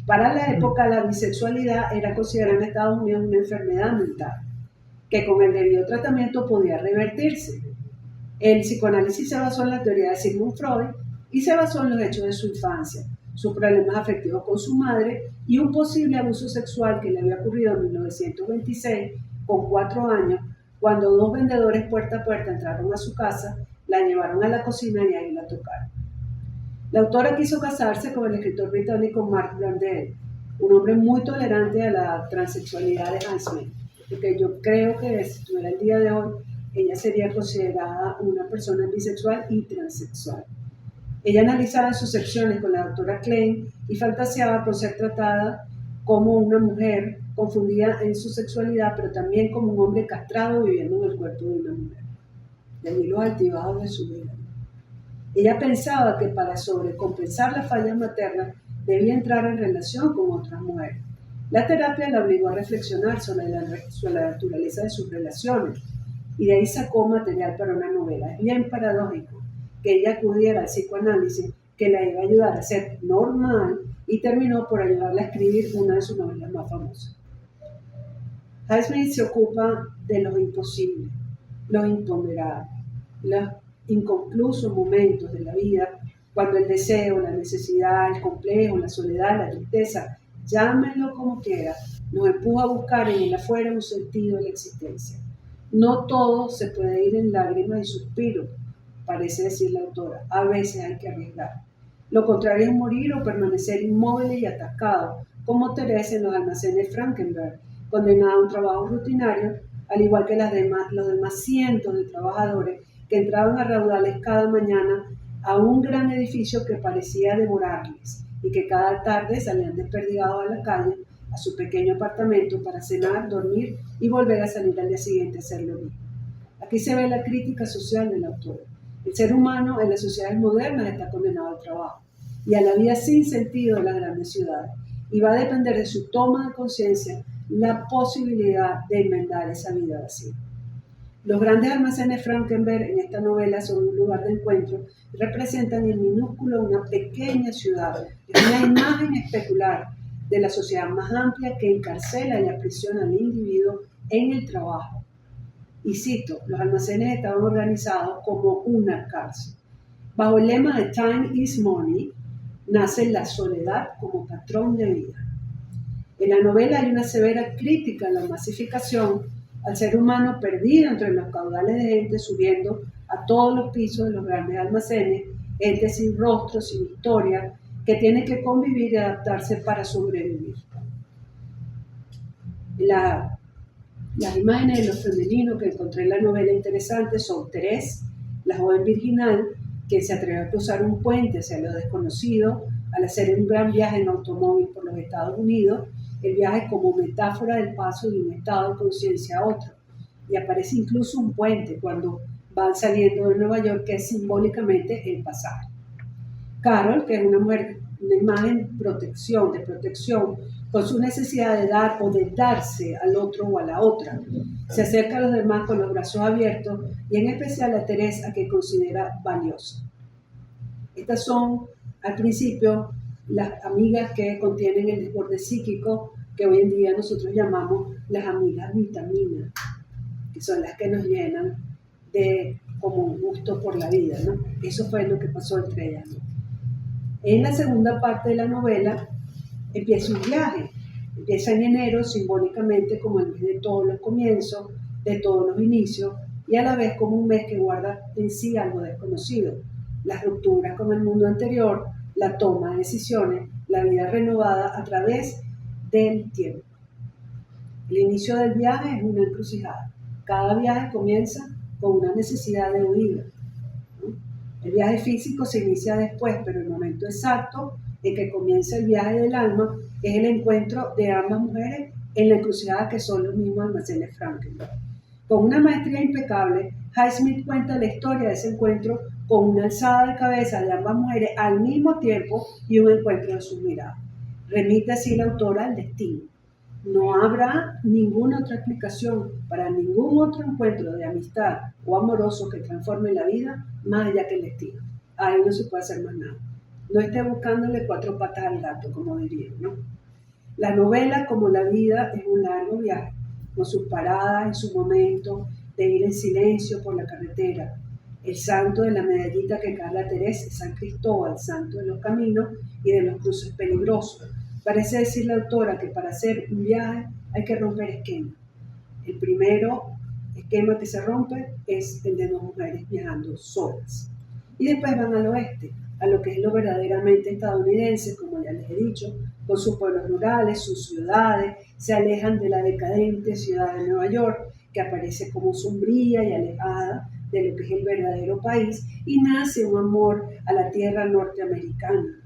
Para la época, la bisexualidad era considerada en Estados Unidos una enfermedad mental, que con el debido tratamiento podía revertirse. El psicoanálisis se basó en la teoría de Sigmund Freud y se basó en los hechos de su infancia, sus problemas afectivos con su madre y un posible abuso sexual que le había ocurrido en 1926, con 4 años, cuando 2 vendedores puerta a puerta entraron a su casa, la llevaron a la cocina y ahí la tocaron. La autora quiso casarse con el escritor británico Mark Blundell, un hombre muy tolerante a la transexualidad de Highsmith, porque yo creo que si estuviera el día de hoy, ella sería considerada una persona bisexual y transexual. Ella analizaba sus secciones con la doctora Klein y fantaseaba con ser tratada como una mujer confundida en su sexualidad, pero también como un hombre castrado viviendo en el cuerpo de una mujer. De allí los altibajos de su vida. Ella pensaba que para sobrecompensar las fallas maternas debía entrar en relación con otras mujeres. La terapia la obligó a reflexionar sobre la naturaleza de sus relaciones y de ahí sacó material para una novela. Es bien paradójico que ella acudiera al psicoanálisis que la iba a ayudar a ser normal y terminó por ayudarla a escribir una de sus novelas más famosas. Highsmith se ocupa de lo imposible, lo imponderable, los inconclusos momentos de la vida, cuando el deseo, la necesidad, el complejo, la soledad, la tristeza, llámenlo como quiera, nos empuja a buscar en el afuera un sentido de la existencia. No todo se puede ir en lágrimas y suspiros, parece decir la autora, a veces hay que arriesgar. Lo contrario es morir o permanecer inmóviles y atascados, como Teresa en los almacenes Frankenberg, condenada a un trabajo rutinario, al igual que los demás cientos de trabajadores que entraban a raudales cada mañana a un gran edificio que parecía devorarles y que cada tarde salían desperdigados a la calle, a su pequeño apartamento para cenar, dormir y volver a salir al día siguiente a hacer lo mismo. Aquí se ve la crítica social del autor. El ser humano en las sociedades modernas está condenado al trabajo y a la vida sin sentido de las grandes ciudades, y va a depender de su toma de conciencia la posibilidad de enmendar esa vida vacía. Los grandes almacenes Frankenberg en esta novela son un lugar de encuentro y representan en minúsculo una pequeña ciudad. Es una imagen especular de la sociedad más amplia que encarcela y aprisiona al individuo en el trabajo. Y cito, los almacenes estaban organizados como una cárcel. Bajo el lema de Time is Money, nace la soledad como patrón de vida. En la novela hay una severa crítica a la masificación, al ser humano perdido entre los caudales de gente subiendo a todos los pisos de los grandes almacenes, gente sin rostro, sin historia, que tiene que convivir y adaptarse para sobrevivir. Las imágenes de lo femenino que encontré en la novela interesantes son Teresa, la joven virginal, que se atreve a cruzar un puente hacia lo desconocido al hacer un gran viaje en automóvil por los Estados Unidos, el viaje como metáfora del paso de un estado de conciencia a otro. Y aparece incluso un puente cuando van saliendo de Nueva York, que es simbólicamente el pasaje. Carol, que es una mujer, una imagen de protección, con su necesidad de dar o de darse al otro o a la otra. Se acerca a los demás con los brazos abiertos y en especial a Teresa, que considera valiosa. Estas son, al principio, las amigas que contienen el desborde psíquico que hoy en día nosotros llamamos las amigas vitaminas, que son las que nos llenan de como un gusto por la vida, ¿no? Eso fue lo que pasó entre ellas, ¿no? En la segunda parte de la novela empieza un viaje. Empieza en enero, simbólicamente como el mes de todos los comienzos, de todos los inicios, y a la vez como un mes que guarda en sí algo desconocido. Las rupturas con el mundo anterior, la toma de decisiones, la vida renovada a través del tiempo. El inicio del viaje es una encrucijada. Cada viaje comienza con una necesidad de huida, ¿no? viaje físico se inicia después, pero el momento exacto en que comienza el viaje del alma es el encuentro de ambas mujeres en la encrucijada que son los mismos almacenes Frankenberg. Con una maestría impecable, Highsmith cuenta la historia de ese encuentro con una alzada de cabeza de ambas mujeres al mismo tiempo y un encuentro de sus miradas. Remite así la autora al destino. No habrá ninguna otra explicación para ningún otro encuentro de amistad o amoroso que transforme la vida más allá que el destino. Ahí no se puede hacer más nada. No esté buscándole 4 patas al gato, como dirían, ¿no? La novela, como la vida, es un largo viaje, con sus paradas y sus momentos de ir en silencio por la carretera. El santo de la medallita que Carla Terés es San Cristóbal, santo de los caminos y de los cruces peligrosos. Parece decir la autora que para hacer un viaje hay que romper esquemas. El primero esquema que se rompe es el de 2 mujeres viajando solas. Y después van al oeste, a lo que es lo verdaderamente estadounidense, como ya les he dicho, con sus pueblos rurales, sus ciudades, se alejan de la decadente ciudad de Nueva York, que aparece como sombría y alejada de lo que es el verdadero país, y nace un amor a la tierra norteamericana.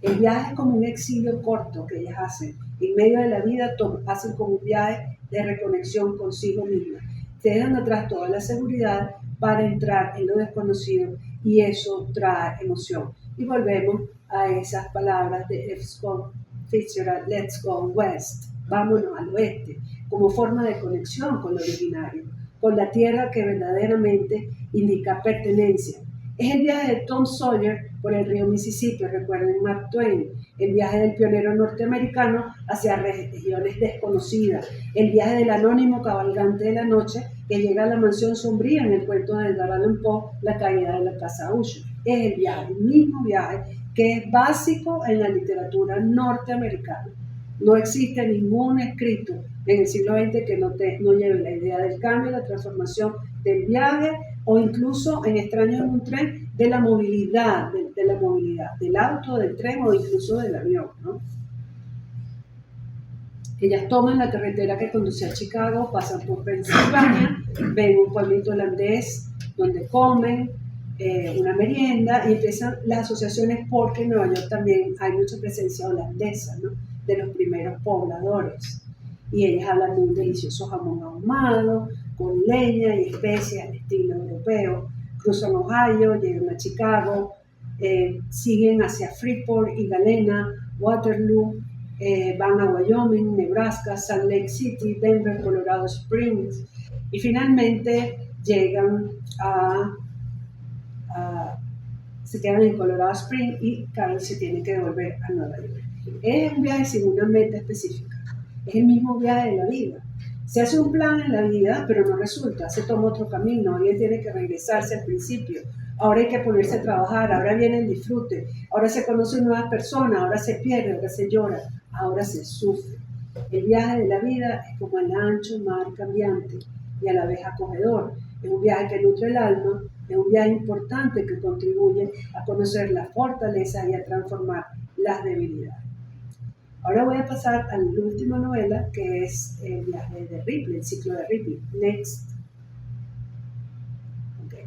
El viaje es como un exilio corto que ellas hacen. En medio de la vida hacen como un viaje de reconexión consigo mismas. Se dejan atrás toda la seguridad para entrar en lo desconocido y eso trae emoción. Y volvemos a esas palabras de F. Scott Fitzgerald, let's go west, vámonos al oeste, como forma de conexión con lo originario, con la tierra que verdaderamente indica pertenencia. Es el viaje de Tom Sawyer por el río Mississippi, recuerden Mark Twain, el viaje del pionero norteamericano hacia regiones desconocidas, el viaje del anónimo cabalgante de la noche que llega a la mansión sombría en el cuento de Edgar Allan Poe, La caída de la casa Usher. Es el viaje, el mismo viaje que es básico en la literatura norteamericana. No existe ningún escrito en el siglo XX que no lleve la idea del cambio, la transformación del viaje o incluso en Extraños en un tren de la movilidad, de la movilidad, del auto, del tren o incluso del avión, ¿no? Ellas toman la carretera que conduce a Chicago, pasan por Pensilvania, ven un pueblito holandés donde comen una merienda y empiezan las asociaciones porque en Nueva York también hay mucha presencia holandesa, ¿no? De los primeros pobladores. Y ellas hablan de un delicioso jamón ahumado, con leña y especias al estilo europeo. Cruzan Ohio, llegan a Chicago, siguen hacia Freeport y Galena, Waterloo, van a Wyoming, Nebraska, Salt Lake City, Denver, Colorado Springs y finalmente llegan se quedan en Colorado Springs y Carl se tiene que devolver a Nueva York. Es un viaje sin una meta específica, es el mismo viaje de la vida. Se hace un plan en la vida, pero no resulta, se toma otro camino, alguien tiene que regresarse al principio, ahora hay que ponerse a trabajar, ahora viene el disfrute, ahora se conocen nuevas personas, ahora se pierde, ahora se llora, ahora se sufre. El viaje de la vida es como el ancho mar cambiante y a la vez acogedor. Es un viaje que nutre el alma, es un viaje importante que contribuye a conocer las fortalezas y a transformar las debilidades. Ahora voy a pasar a la última novela, que es el viaje de Ripley, el ciclo de Ripley, Next. Okay.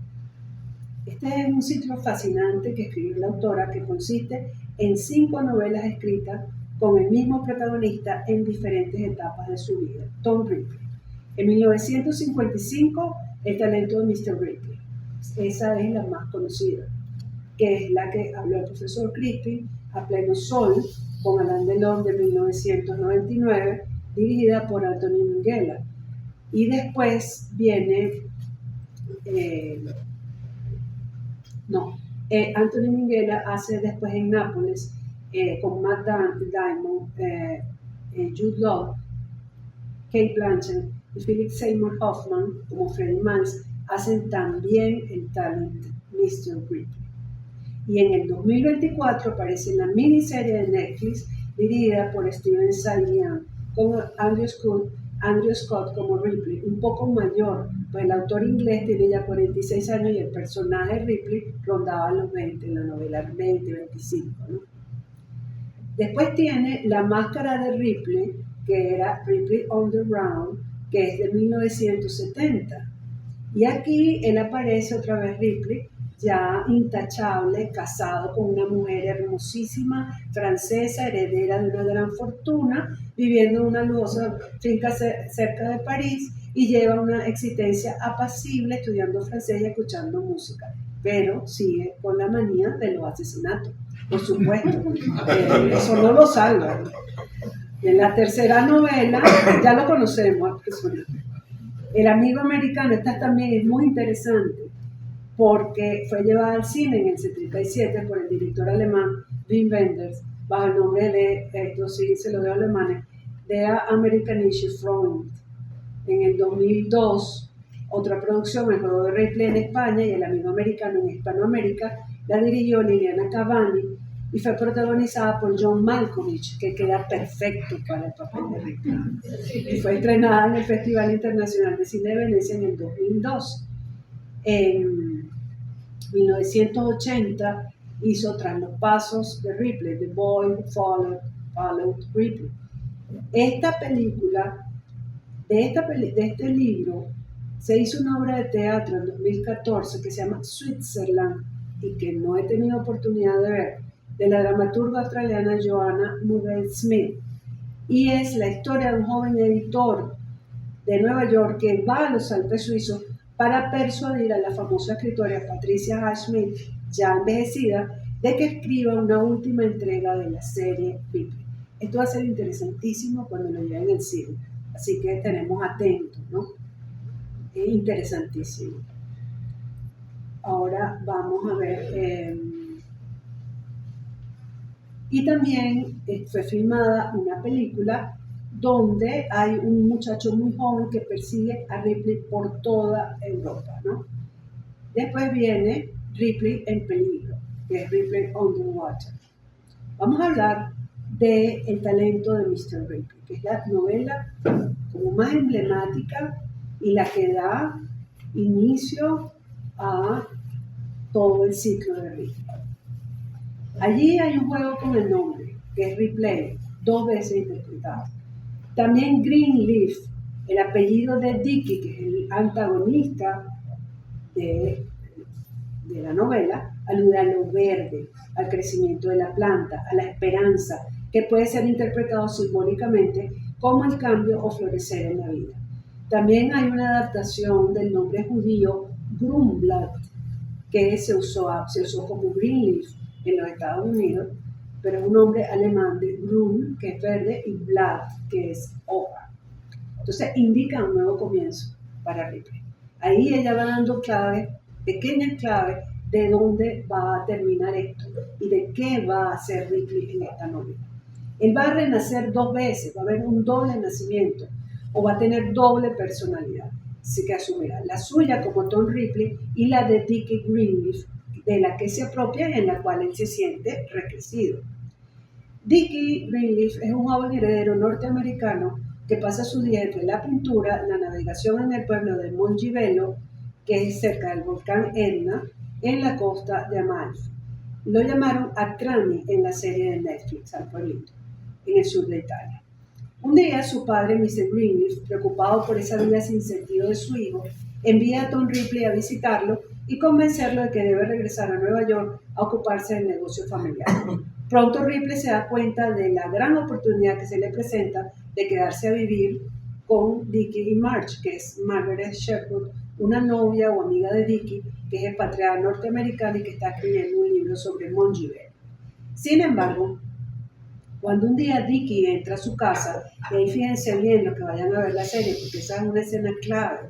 Este es un ciclo fascinante que escribió la autora que consiste en 5 novelas escritas con el mismo protagonista en diferentes etapas de su vida, Tom Ripley. En 1955, El talento de Mr. Ripley. Esa es la más conocida, que es la que habló el profesor Crispin, A pleno sol, con Alain Delon de 1999, dirigida por Anthony Minghella. Y después viene, Anthony Minghella hace después en Nápoles, con Matt Damon, Jude Law, Cate Blanchett y Philip Seymour Hoffman como Freddie Miles, hacen también el talent Mr. Ripley. Y en el 2024 aparece la miniserie de Netflix dirigida por Steven Zaillian con Andrew Scott como Ripley, un poco mayor, pues el autor inglés tiene ya 46 años y el personaje Ripley rondaba los 20 en la novela 20-25, ¿no? Después tiene La máscara de Ripley, que era Ripley on the Run, que es de 1970. Y aquí él aparece otra vez Ripley ya intachable, casado con una mujer hermosísima, francesa, heredera de una gran fortuna, viviendo en una lujosa finca cerca de París, y lleva una existencia apacible estudiando francés y escuchando música, pero sigue con la manía de los asesinatos, por supuesto. Eso no lo salva. En la tercera novela, ya lo conocemos al personaje. El amigo americano, esta también es muy interesante, porque fue llevada al cine en el 77 por el director alemán Wim Wenders, bajo el nombre de, esto sí se lo dio alemanes, Der amerikanische Freund. En el 2002, otra producción, El juego de Ripley en España y El amigo americano en Hispanoamérica, la dirigió Liliana Cavani y fue protagonizada por John Malkovich, que queda perfecto para el papel de Ripley. Y fue estrenada en el Festival Internacional de Cine de Venecia en el 2002. En 1980 hizo Tras los pasos de Ripley, The Boy Who Followed Ripley. Esta película, de este libro, se hizo una obra de teatro en 2014 que se llama Switzerland y que no he tenido oportunidad de ver, de la dramaturga australiana Joanna Newell-Smith, y es la historia de un joven editor de Nueva York que va a los Alpes suizos para persuadir a la famosa escritora Patricia Highsmith, ya envejecida, de que escriba una última entrega de la serie Ripley. Esto va a ser interesantísimo cuando lo vean en el cine, así que tenemos atentos, ¿no? Es interesantísimo. Ahora vamos a ver, y también fue filmada una película donde hay un muchacho muy joven que persigue a Ripley por toda Europa, ¿no? Después viene Ripley en peligro, que es Ripley Underwater. Vamos a hablar del talento de Mr. Ripley, que es la novela como más emblemática y la que da inicio a todo el ciclo de Ripley. Allí hay un juego con el nombre, que es Ripley, 2 veces interpretado. También Greenleaf, el apellido de Dickie, que es el antagonista de la novela, alude a lo verde, al crecimiento de la planta, a la esperanza, que puede ser interpretado simbólicamente como el cambio o florecer en la vida. También hay una adaptación del nombre judío Grünblatt, que se usó como Greenleaf en los Estados Unidos, pero es un nombre alemán de Grün, que es verde, y Blatt, que es hoja. Entonces indica un nuevo comienzo para Ripley. Ahí ella va dando claves, pequeñas claves, de dónde va a terminar esto y de qué va a hacer Ripley en esta novela. Él va a renacer 2 veces, va a haber un doble nacimiento, o va a tener doble personalidad. Así que asumirá la suya como Tom Ripley y la de Dickie Greenleaf, de la que se apropia y en la cual él se siente recrecido. Dickie Greenleaf es un joven heredero norteamericano que pasa sus días entre la pintura, la navegación en el pueblo de Mongibello, que es cerca del volcán Etna, en la costa de Amalfi. Lo llamaron Atrani en la serie de Netflix, al pueblito, en el sur de Italia. Un día su padre, Mr. Greenleaf, preocupado por esa vida sin sentido de su hijo, envía a Tom Ripley a visitarlo y convencerlo de que debe regresar a Nueva York a ocuparse del negocio familiar. Pronto Ripley se da cuenta de la gran oportunidad que se le presenta de quedarse a vivir con Dickie y Marge, que es Margaret Sherwood, una novia o amiga de Dickie, que es expatriada norteamericana y que está escribiendo un libro sobre Mongibello. Sin embargo, cuando un día Dickie entra a su casa, y ahí fíjense bien lo que vayan a ver la serie, porque esa es una escena clave,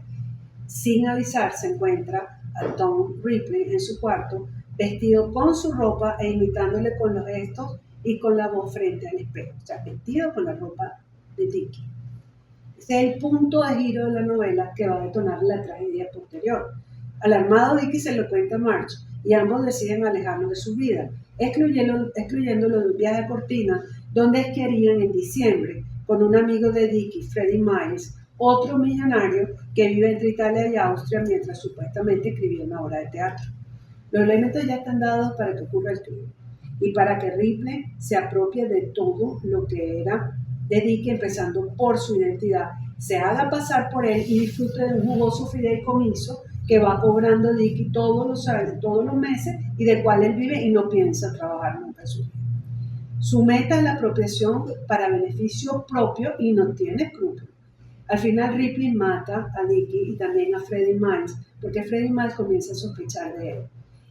sin avisar se encuentra a Tom Ripley en su cuarto, vestido con su ropa e imitándole con los gestos y con la voz frente al espejo, o sea, vestido con la ropa de Dickie. Ese es el punto de giro de la novela que va a detonar la tragedia posterior. Alarmado, Dickie se lo cuenta a Marge y ambos deciden alejarlo de su vida, excluyéndolo de un viaje a Cortina donde esquiarían en diciembre con un amigo de Dickie, Freddie Miles, otro millonario que vive entre Italia y Austria mientras supuestamente escribía una obra de teatro. Los elementos ya están dados para que ocurra el crimen y para que Ripley se apropie de todo lo que era de Dickie, empezando por su identidad, se haga pasar por él y disfrute de un jugoso fideicomiso que va cobrando Dicky todos los años, todos los meses, y del cual él vive y no piensa trabajar nunca en su vida. Su meta es la apropiación para beneficio propio y no tiene escrúpulos. Al final Ripley mata a Dicky y también a Freddie Miles, porque Freddie Miles comienza a sospechar de él.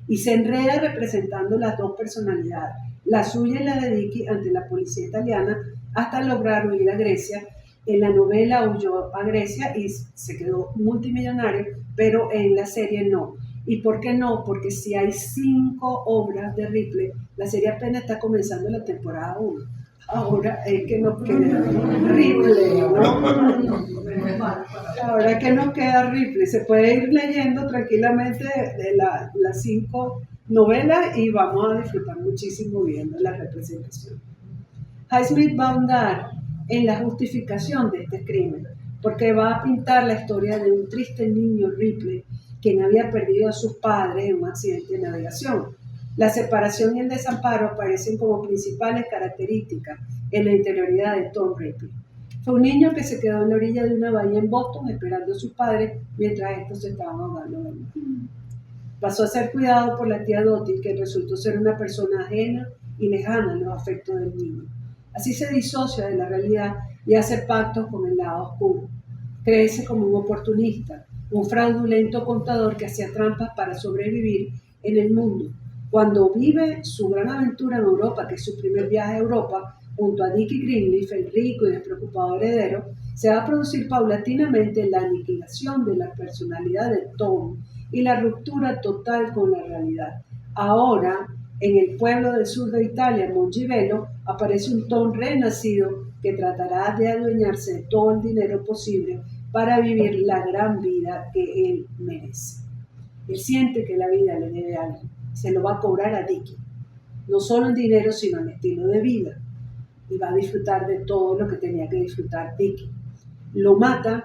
Y se enreda representando las dos personalidades, la suya y la de Dicky, ante la policía italiana, hasta lograr huir a Grecia. En la novela huyó a Grecia y se quedó multimillonario, pero en la serie no. ¿Y por qué no? Porque si hay 5 obras de Ripley, la serie apenas está comenzando la temporada 1. Ahora es que nos queda Ripley, ¿no? Ahora es que nos queda Ripley. Se puede ir leyendo tranquilamente de las 5 novelas y vamos a disfrutar muchísimo viendo la representación. Highsmith va a ahondar en la justificación de este crimen, porque va a pintar la historia de un triste niño Ripley, quien había perdido a sus padres en un accidente de navegación. La separación y el desamparo aparecen como principales características en la interioridad de Tom Ripley. Fue un niño que se quedó en la orilla de una bahía en Boston esperando a sus padres mientras estos se estaban ahogando en el mar. Pasó a ser cuidado por la tía Dottie, que resultó ser una persona ajena y lejana a los afectos del niño. Así se disocia de la realidad y hace pactos con el lado oscuro. Crece como un oportunista, un fraudulento contador que hacía trampas para sobrevivir en el mundo. Cuando vive su gran aventura en Europa, que es su primer viaje a Europa, junto a Dickie Greenleaf, el rico y despreocupado heredero, se va a producir paulatinamente la aniquilación de la personalidad de Tom y la ruptura total con la realidad. Ahora, en el pueblo del sur de Italia, Mongibello, aparece un Tom renacido que tratará de adueñarse de todo el dinero posible para vivir la gran vida que él merece. Él siente que la vida le debe algo, se lo va a cobrar a Dickie, no solo en dinero, sino en estilo de vida, y va a disfrutar de todo lo que tenía que disfrutar Dickie. Lo mata,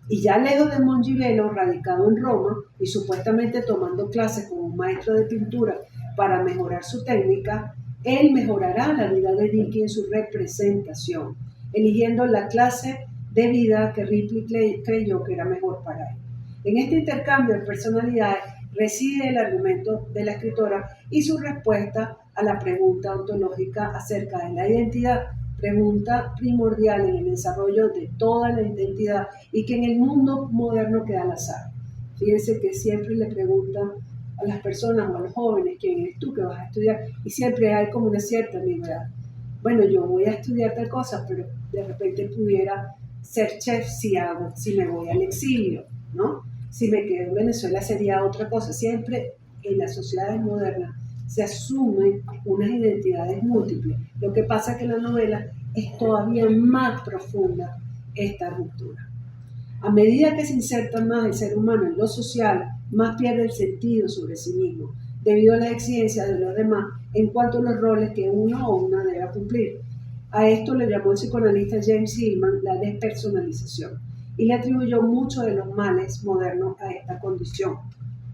y ya lejos de Mongibello, radicado en Roma y supuestamente tomando clases con un maestro de pintura para mejorar su técnica, él mejorará la vida de Dickie en su representación, eligiendo la clase de vida que Ripley creyó que era mejor para él. En este intercambio de personalidades reside el argumento de la escritora y su respuesta a la pregunta ontológica acerca de la identidad, pregunta primordial en el desarrollo de toda la identidad y que en el mundo moderno queda al azar. Fíjense que siempre le preguntan a las personas o a los jóvenes quién eres tú, que vas a estudiar, y siempre hay como una cierta ambigüedad. Bueno, yo voy a estudiar tal cosa, pero de repente pudiera ser chef si me voy al exilio, ¿no? Si me quedo en Venezuela sería otra cosa. Siempre en las sociedades modernas se asumen unas identidades múltiples. Lo que pasa es que en la novela es todavía más profunda esta ruptura. A medida que se inserta más el ser humano en lo social, más pierde el sentido sobre sí mismo, debido a la exigencia de los demás en cuanto a los roles que uno o una debe cumplir. A esto le llamó el psicoanalista James Hillman la despersonalización y le atribuyó muchos de los males modernos a esta condición.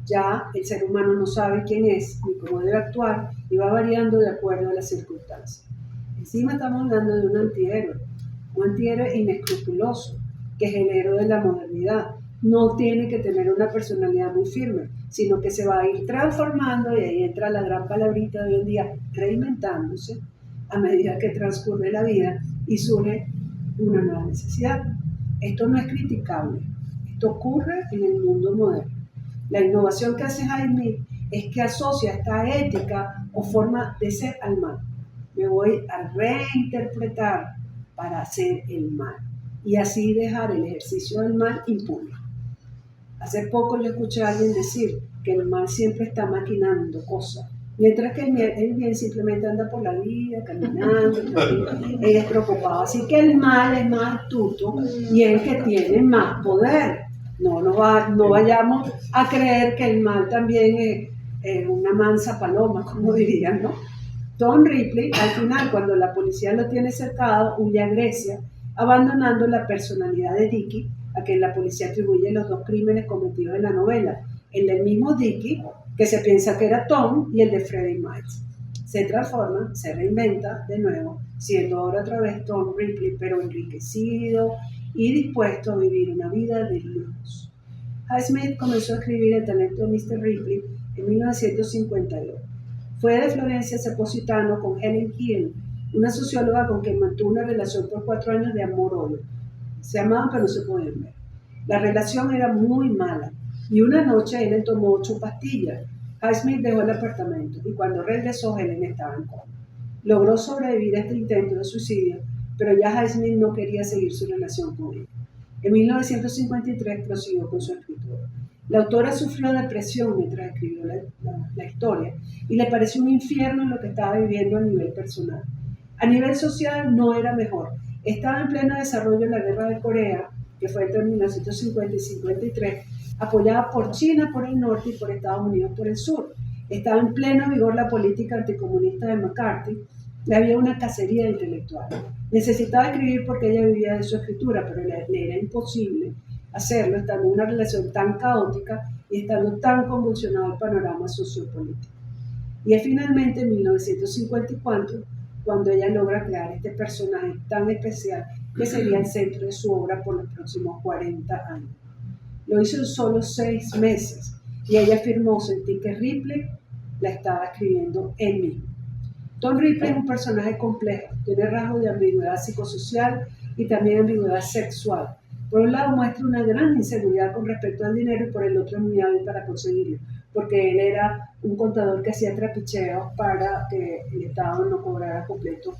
Ya el ser humano no sabe quién es ni cómo debe actuar y va variando de acuerdo a las circunstancias. Encima estamos hablando de un antihéroe inescrupuloso, que es el héroe de la modernidad. No tiene que tener una personalidad muy firme, sino que se va a ir transformando, y ahí entra la gran palabrita de hoy en día, reinventándose a medida que transcurre la vida y surge una nueva necesidad. Esto no es criticable, esto ocurre en el mundo moderno. La innovación que hace Highsmith es que asocia esta ética o forma de ser al mal. Me voy a reinterpretar para hacer el mal y así dejar el ejercicio del mal impune. Hace poco yo escuché a alguien decir que el mal siempre está maquinando cosas, mientras que el bien simplemente anda por la vida, caminando, es preocupado. Así que el mal es más astuto y es el que tiene más poder. No vayamos a creer que el mal también es una mansa paloma, como dirían, ¿no? Tom Ripley, al final, cuando la policía lo tiene cercado, huye a Grecia, abandonando la personalidad de Dickie, a quien la policía atribuye los 2 crímenes cometidos en la novela, el del mismo Dickie, que se piensa que era Tom, y el de Freddie Miles. Se transforma, se reinventa de nuevo, siendo ahora otra vez Tom Ripley, pero enriquecido y dispuesto a vivir una vida de lujos. Highsmith comenzó a escribir El talento de Mr. Ripley en 1952. Fue de Florencia hacia Positano con Helen Hill, una socióloga con quien mantuvo una relación por 4 años de amor-odio. Se amaban pero no se podían ver. La relación era muy mala y una noche Helen tomó 8 pastillas. Highsmith dejó el apartamento y cuando regresó Helen estaba en coma. Logró sobrevivir a este intento de suicidio, pero ya Highsmith no quería seguir su relación con él. En 1953 prosiguió con su escritura. La autora sufrió depresión mientras escribió la historia y le pareció un infierno lo que estaba viviendo a nivel personal. A nivel social no era mejor. Estaba en pleno desarrollo la guerra de Corea, que fue entre 1950 y 53, apoyada por China por el norte y por Estados Unidos por el sur. Estaba en pleno vigor la política anticomunista de McCarthy y había una cacería intelectual. Necesitaba escribir porque ella vivía de su escritura, pero le era imposible hacerlo estando en una relación tan caótica y estando tan convulsionado el panorama sociopolítico. Y es finalmente en 1954 cuando ella logra crear este personaje tan especial que sería el centro de su obra por los próximos 40 años. Lo hizo en solo 6 meses y ella afirmó sentir que Ripley la estaba escribiendo él mismo. Tom Ripley es un personaje complejo, tiene rasgos de ambigüedad psicosocial y también ambigüedad sexual. Por un lado muestra una gran inseguridad con respecto al dinero y por el otro es muy hábil para conseguirlo, porque él era un contador que hacía trapicheos para que el Estado no cobrara completo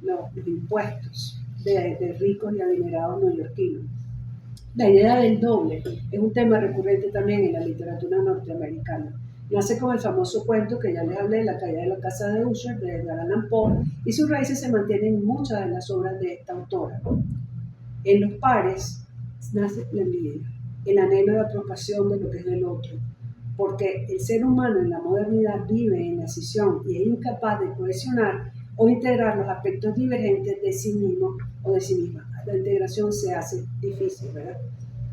los impuestos de ricos y adinerados neoyorquinos. La idea del doble es un tema recurrente también en la literatura norteamericana. Nace con el famoso cuento que ya les hablé, La caída de la casa de Usher, de Edgar Allan Poe, y sus raíces se mantienen en muchas de las obras de esta autora. En los pares nace la envidia, el anhelo de apropiación de lo que es del otro, porque el ser humano en la modernidad vive en la escisión y es incapaz de cohesionar o integrar los aspectos divergentes de sí mismo o de sí misma. La integración se hace difícil, ¿verdad?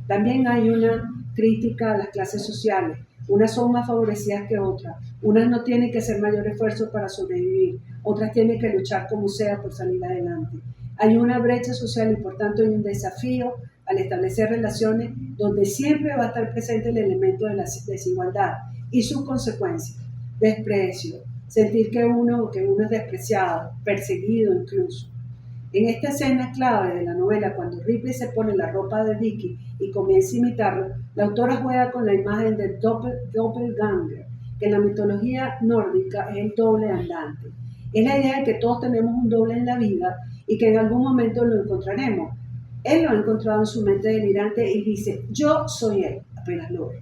También hay una crítica a las clases sociales. Unas son más favorecidas que otras. Unas no tienen que hacer mayor esfuerzo para sobrevivir. Otras tienen que luchar como sea por salir adelante. Hay una brecha social y por tanto hay un desafío al establecer relaciones donde siempre va a estar presente el elemento de la desigualdad y sus consecuencias. Desprecio, sentir que uno es despreciado, perseguido incluso. En esta escena clave de la novela, cuando Ripley se pone la ropa de Dickie y comienza a imitarlo, la autora juega con la imagen del doppelganger, que en la mitología nórdica es el doble andante. Es la idea de que todos tenemos un doble en la vida y que en algún momento lo encontraremos. Él lo ha encontrado en su mente delirante y dice, yo soy él, apenas lo ve.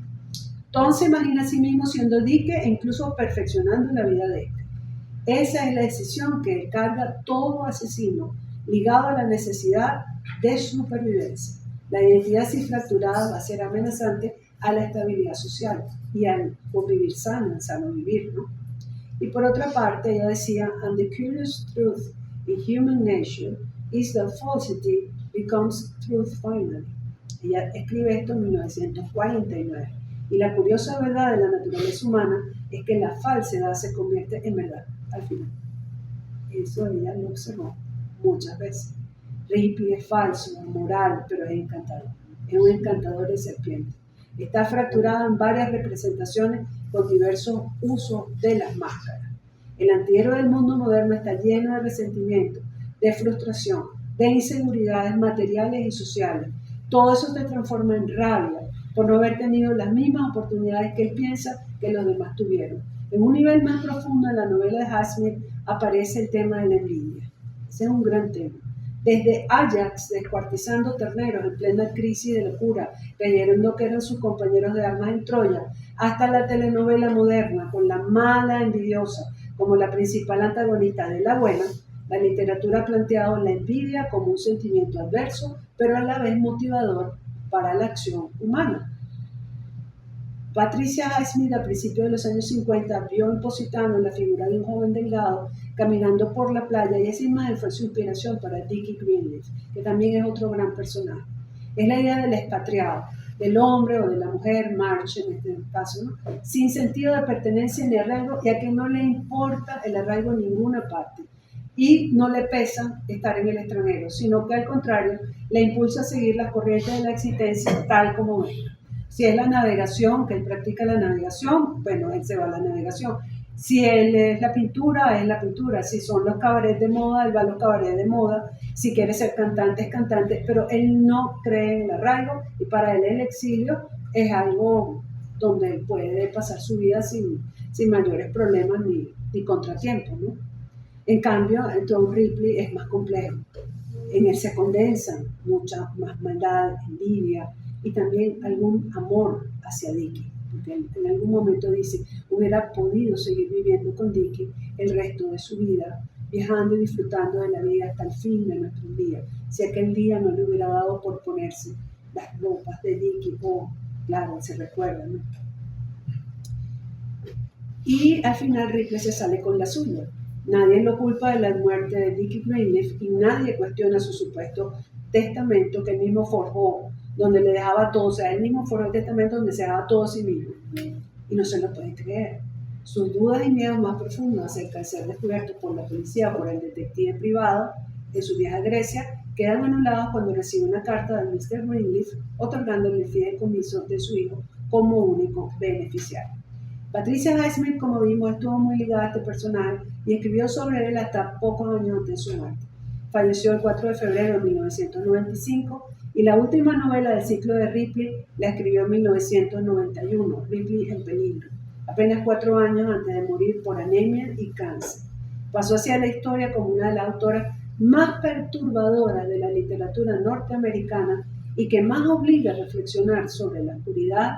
Tom se imagina a sí mismo siendo Dickie e incluso perfeccionando la vida de este. Esa es la decisión que carga todo asesino, ligado a la necesidad de supervivencia. La identidad así fracturada va a ser amenazante a la estabilidad social y al convivir sano, el sano vivir, ¿no? Y por otra parte, ella decía, and the curious truth in human nature is that falsity becomes truth finally. Ella escribe esto en 1949. Y la curiosa verdad de la naturaleza humana es que la falsedad se convierte en verdad al final. Eso ella lo observó muchas veces. Ripley es falso, moral, pero es encantador. Es un encantador de serpiente. Está fracturada en varias representaciones con diversos usos de las máscaras. El antihéroe del mundo moderno está lleno de resentimiento, de frustración, de inseguridades materiales y sociales. Todo eso se transforma en rabia por no haber tenido las mismas oportunidades que él piensa que los demás tuvieron. En un nivel más profundo en la novela de Highsmith aparece el tema de la envidia. Ese es un gran tema. Desde Ajax descuartizando terneros en plena crisis de locura, creyendo que eran sus compañeros de armas en Troya, hasta la telenovela moderna con la mala envidiosa como la principal antagonista de la buena, la literatura ha planteado la envidia como un sentimiento adverso, pero a la vez motivador para la acción humana. Patricia Highsmith, a principios de los años 50, vio en Positano la figura de un joven delgado caminando por la playa y esa imagen fue su inspiración para Dickie Greenleaf, que también es otro gran personaje. Es la idea del expatriado, del hombre o de la mujer, March en este caso, ¿no? Sin sentido de pertenencia ni arraigo, ya que no le importa el arraigo en ninguna parte y no le pesa estar en el extranjero, sino que al contrario le impulsa a seguir las corrientes de la existencia tal como venga. Si es la navegación, que él practica la navegación, bueno, él se va a la navegación. Si él es la pintura, es la pintura. Si son los cabarets de moda, él va a los cabarets de moda. Si quiere ser cantante, es cantante. Pero él no cree en el arraigo y para él el exilio es algo donde él puede pasar su vida sin mayores problemas ni contratiempos, ¿no? En cambio, en Tom Ripley es más complejo. En él se condensan mucha más maldad, envidia y también algún amor hacia Dickie, porque él en algún momento dice, hubiera podido seguir viviendo con Dickie el resto de su vida, viajando y disfrutando de la vida hasta el fin de nuestros días, si aquel día no le hubiera dado por ponerse las ropas de Dickie, o, claro, se recuerda, ¿no? Y al final Ripley se sale con la suya. Nadie lo culpa de la muerte de Dickie Greenleaf y nadie cuestiona su supuesto testamento que él mismo forjó, donde le dejaba todo, o sea, él mismo forjó el testamento donde se daba todo a sí mismo. Y no se lo puede creer. Sus dudas y miedos más profundos acerca de ser descubiertos por la policía o por el detective privado en su viaje a Grecia quedan anulados cuando recibe una carta de Mr. Greenleaf otorgándole el fideicomiso de su hijo como único beneficiario. Patricia Highsmith, como vimos, estuvo muy ligada a este personaje y escribió sobre él hasta pocos años antes de su muerte. Falleció el 4 de febrero de 1995 y la última novela del ciclo de Ripley la escribió en 1991, Ripley en peligro, apenas 4 años antes de morir por anemia y cáncer. Pasó hacia la historia como una de las autoras más perturbadoras de la literatura norteamericana y que más obliga a reflexionar sobre la oscuridad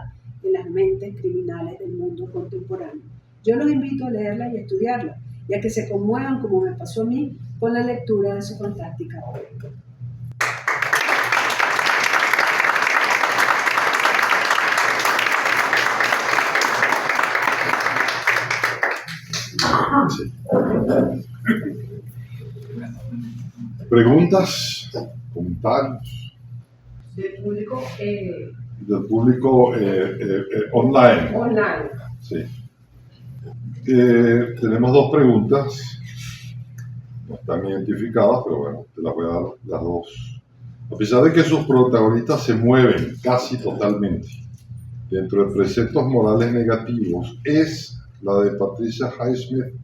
en las mentes criminales del mundo contemporáneo. Yo los invito a leerla y a estudiarla, y a que se conmuevan, como me pasó a mí, con la lectura de su fantástica obra. Sí. ¿Preguntas? ¿Comentarios? Del público Del público online. online. Sí. Tenemos 2 preguntas. No están identificadas, pero bueno, te las voy a dar las 2. A pesar de que sus protagonistas se mueven casi totalmente dentro de preceptos morales negativos, ¿es la de Patricia Highsmith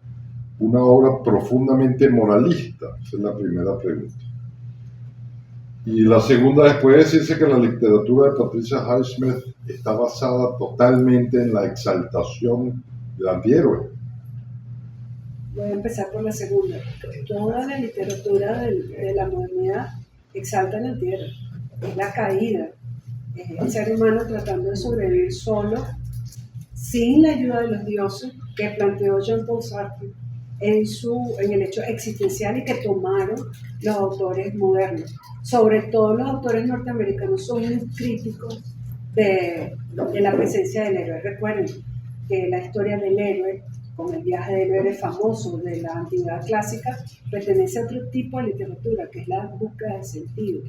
una obra profundamente moralista? Esa es la primera pregunta. Y la segunda, después de decirse que la literatura de Patricia Highsmith está basada totalmente en la exaltación del antihéroe. Voy a empezar por la segunda. Toda la literatura de la modernidad exalta el antihéroe. Es la caída. Es el ser humano tratando de sobrevivir solo, sin la ayuda de los dioses, que planteó Jean-Paul Sartre en el hecho existencial y que tomaron los autores modernos. Sobre todo los autores norteamericanos son muy críticos de la presencia del héroe. Recuerden que la historia del héroe, con el viaje del héroe famoso de la antigüedad clásica, pertenece a otro tipo de literatura, que es la búsqueda de sentido.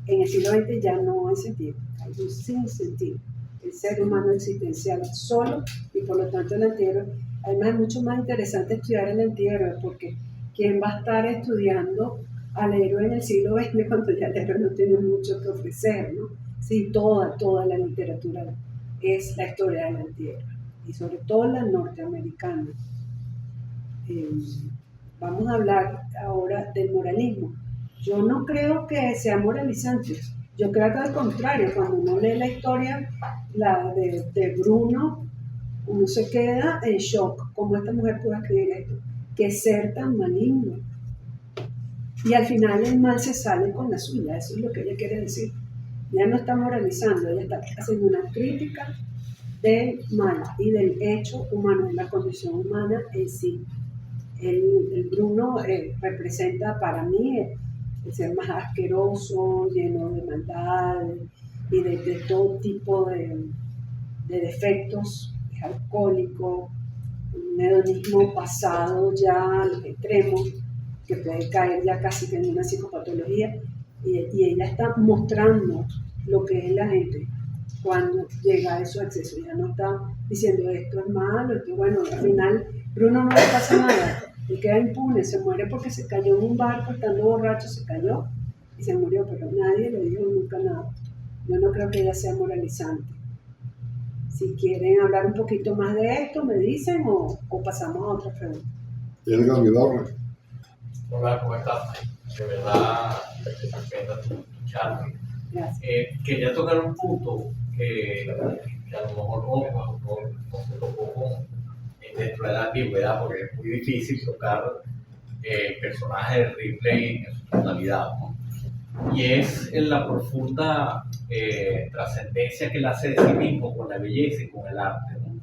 En el siglo XX ya no hay sentido, hay un sin sentido. El ser humano existencial solo y por lo tanto el antihéroe. Además es mucho más interesante estudiar el antihéroe, porque ¿quién va a estar estudiando al héroe en el siglo XX cuando ya el héroe no tiene mucho que ofrecer, ¿no? Sí, toda la literatura es la historia del antihéroe, y sobre todo la norteamericana. Vamos a hablar ahora del moralismo. Yo no creo que sea moralizante. Yo creo que al contrario, cuando uno lee la historia de Bruno, uno se queda en shock. ¿Cómo esta mujer pudo escribir esto? ¿Qué ser tan maligno? Y al final el mal se sale con la suya. Eso es lo que ella quiere decir. Ella no está moralizando, ella está haciendo una crítica del mal y del hecho humano, de la condición humana en sí. El Bruno representa para mí el ser más asqueroso, lleno de maldad y de todo tipo de defectos. Es alcohólico, un hedonismo pasado ya al extremo, que puede caer ya casi que en una psicopatología, y ella está mostrando lo que es la gente cuando llega a esos excesos. Ya no está diciendo esto es malo, esto bueno. Al final Bruno no le pasa nada, él queda impune, se muere porque se cayó en un barco, estando borracho se cayó y se murió, pero nadie le dijo nunca nada. Yo no creo que ella sea moralizante. Si quieren hablar un poquito más de esto, me dicen o pasamos a otra pregunta. Edgar Vidal. Hola, ¿cómo estás? De verdad, estupenda tu charla. Gracias. Quería tocar un punto que a lo mejor no se tocó dentro de la ambigüedad, porque es muy difícil tocar personajes de Ripley en su totalidad, ¿no? Y es en la profunda trascendencia que él hace de sí mismo con la belleza y con el arte, ¿no?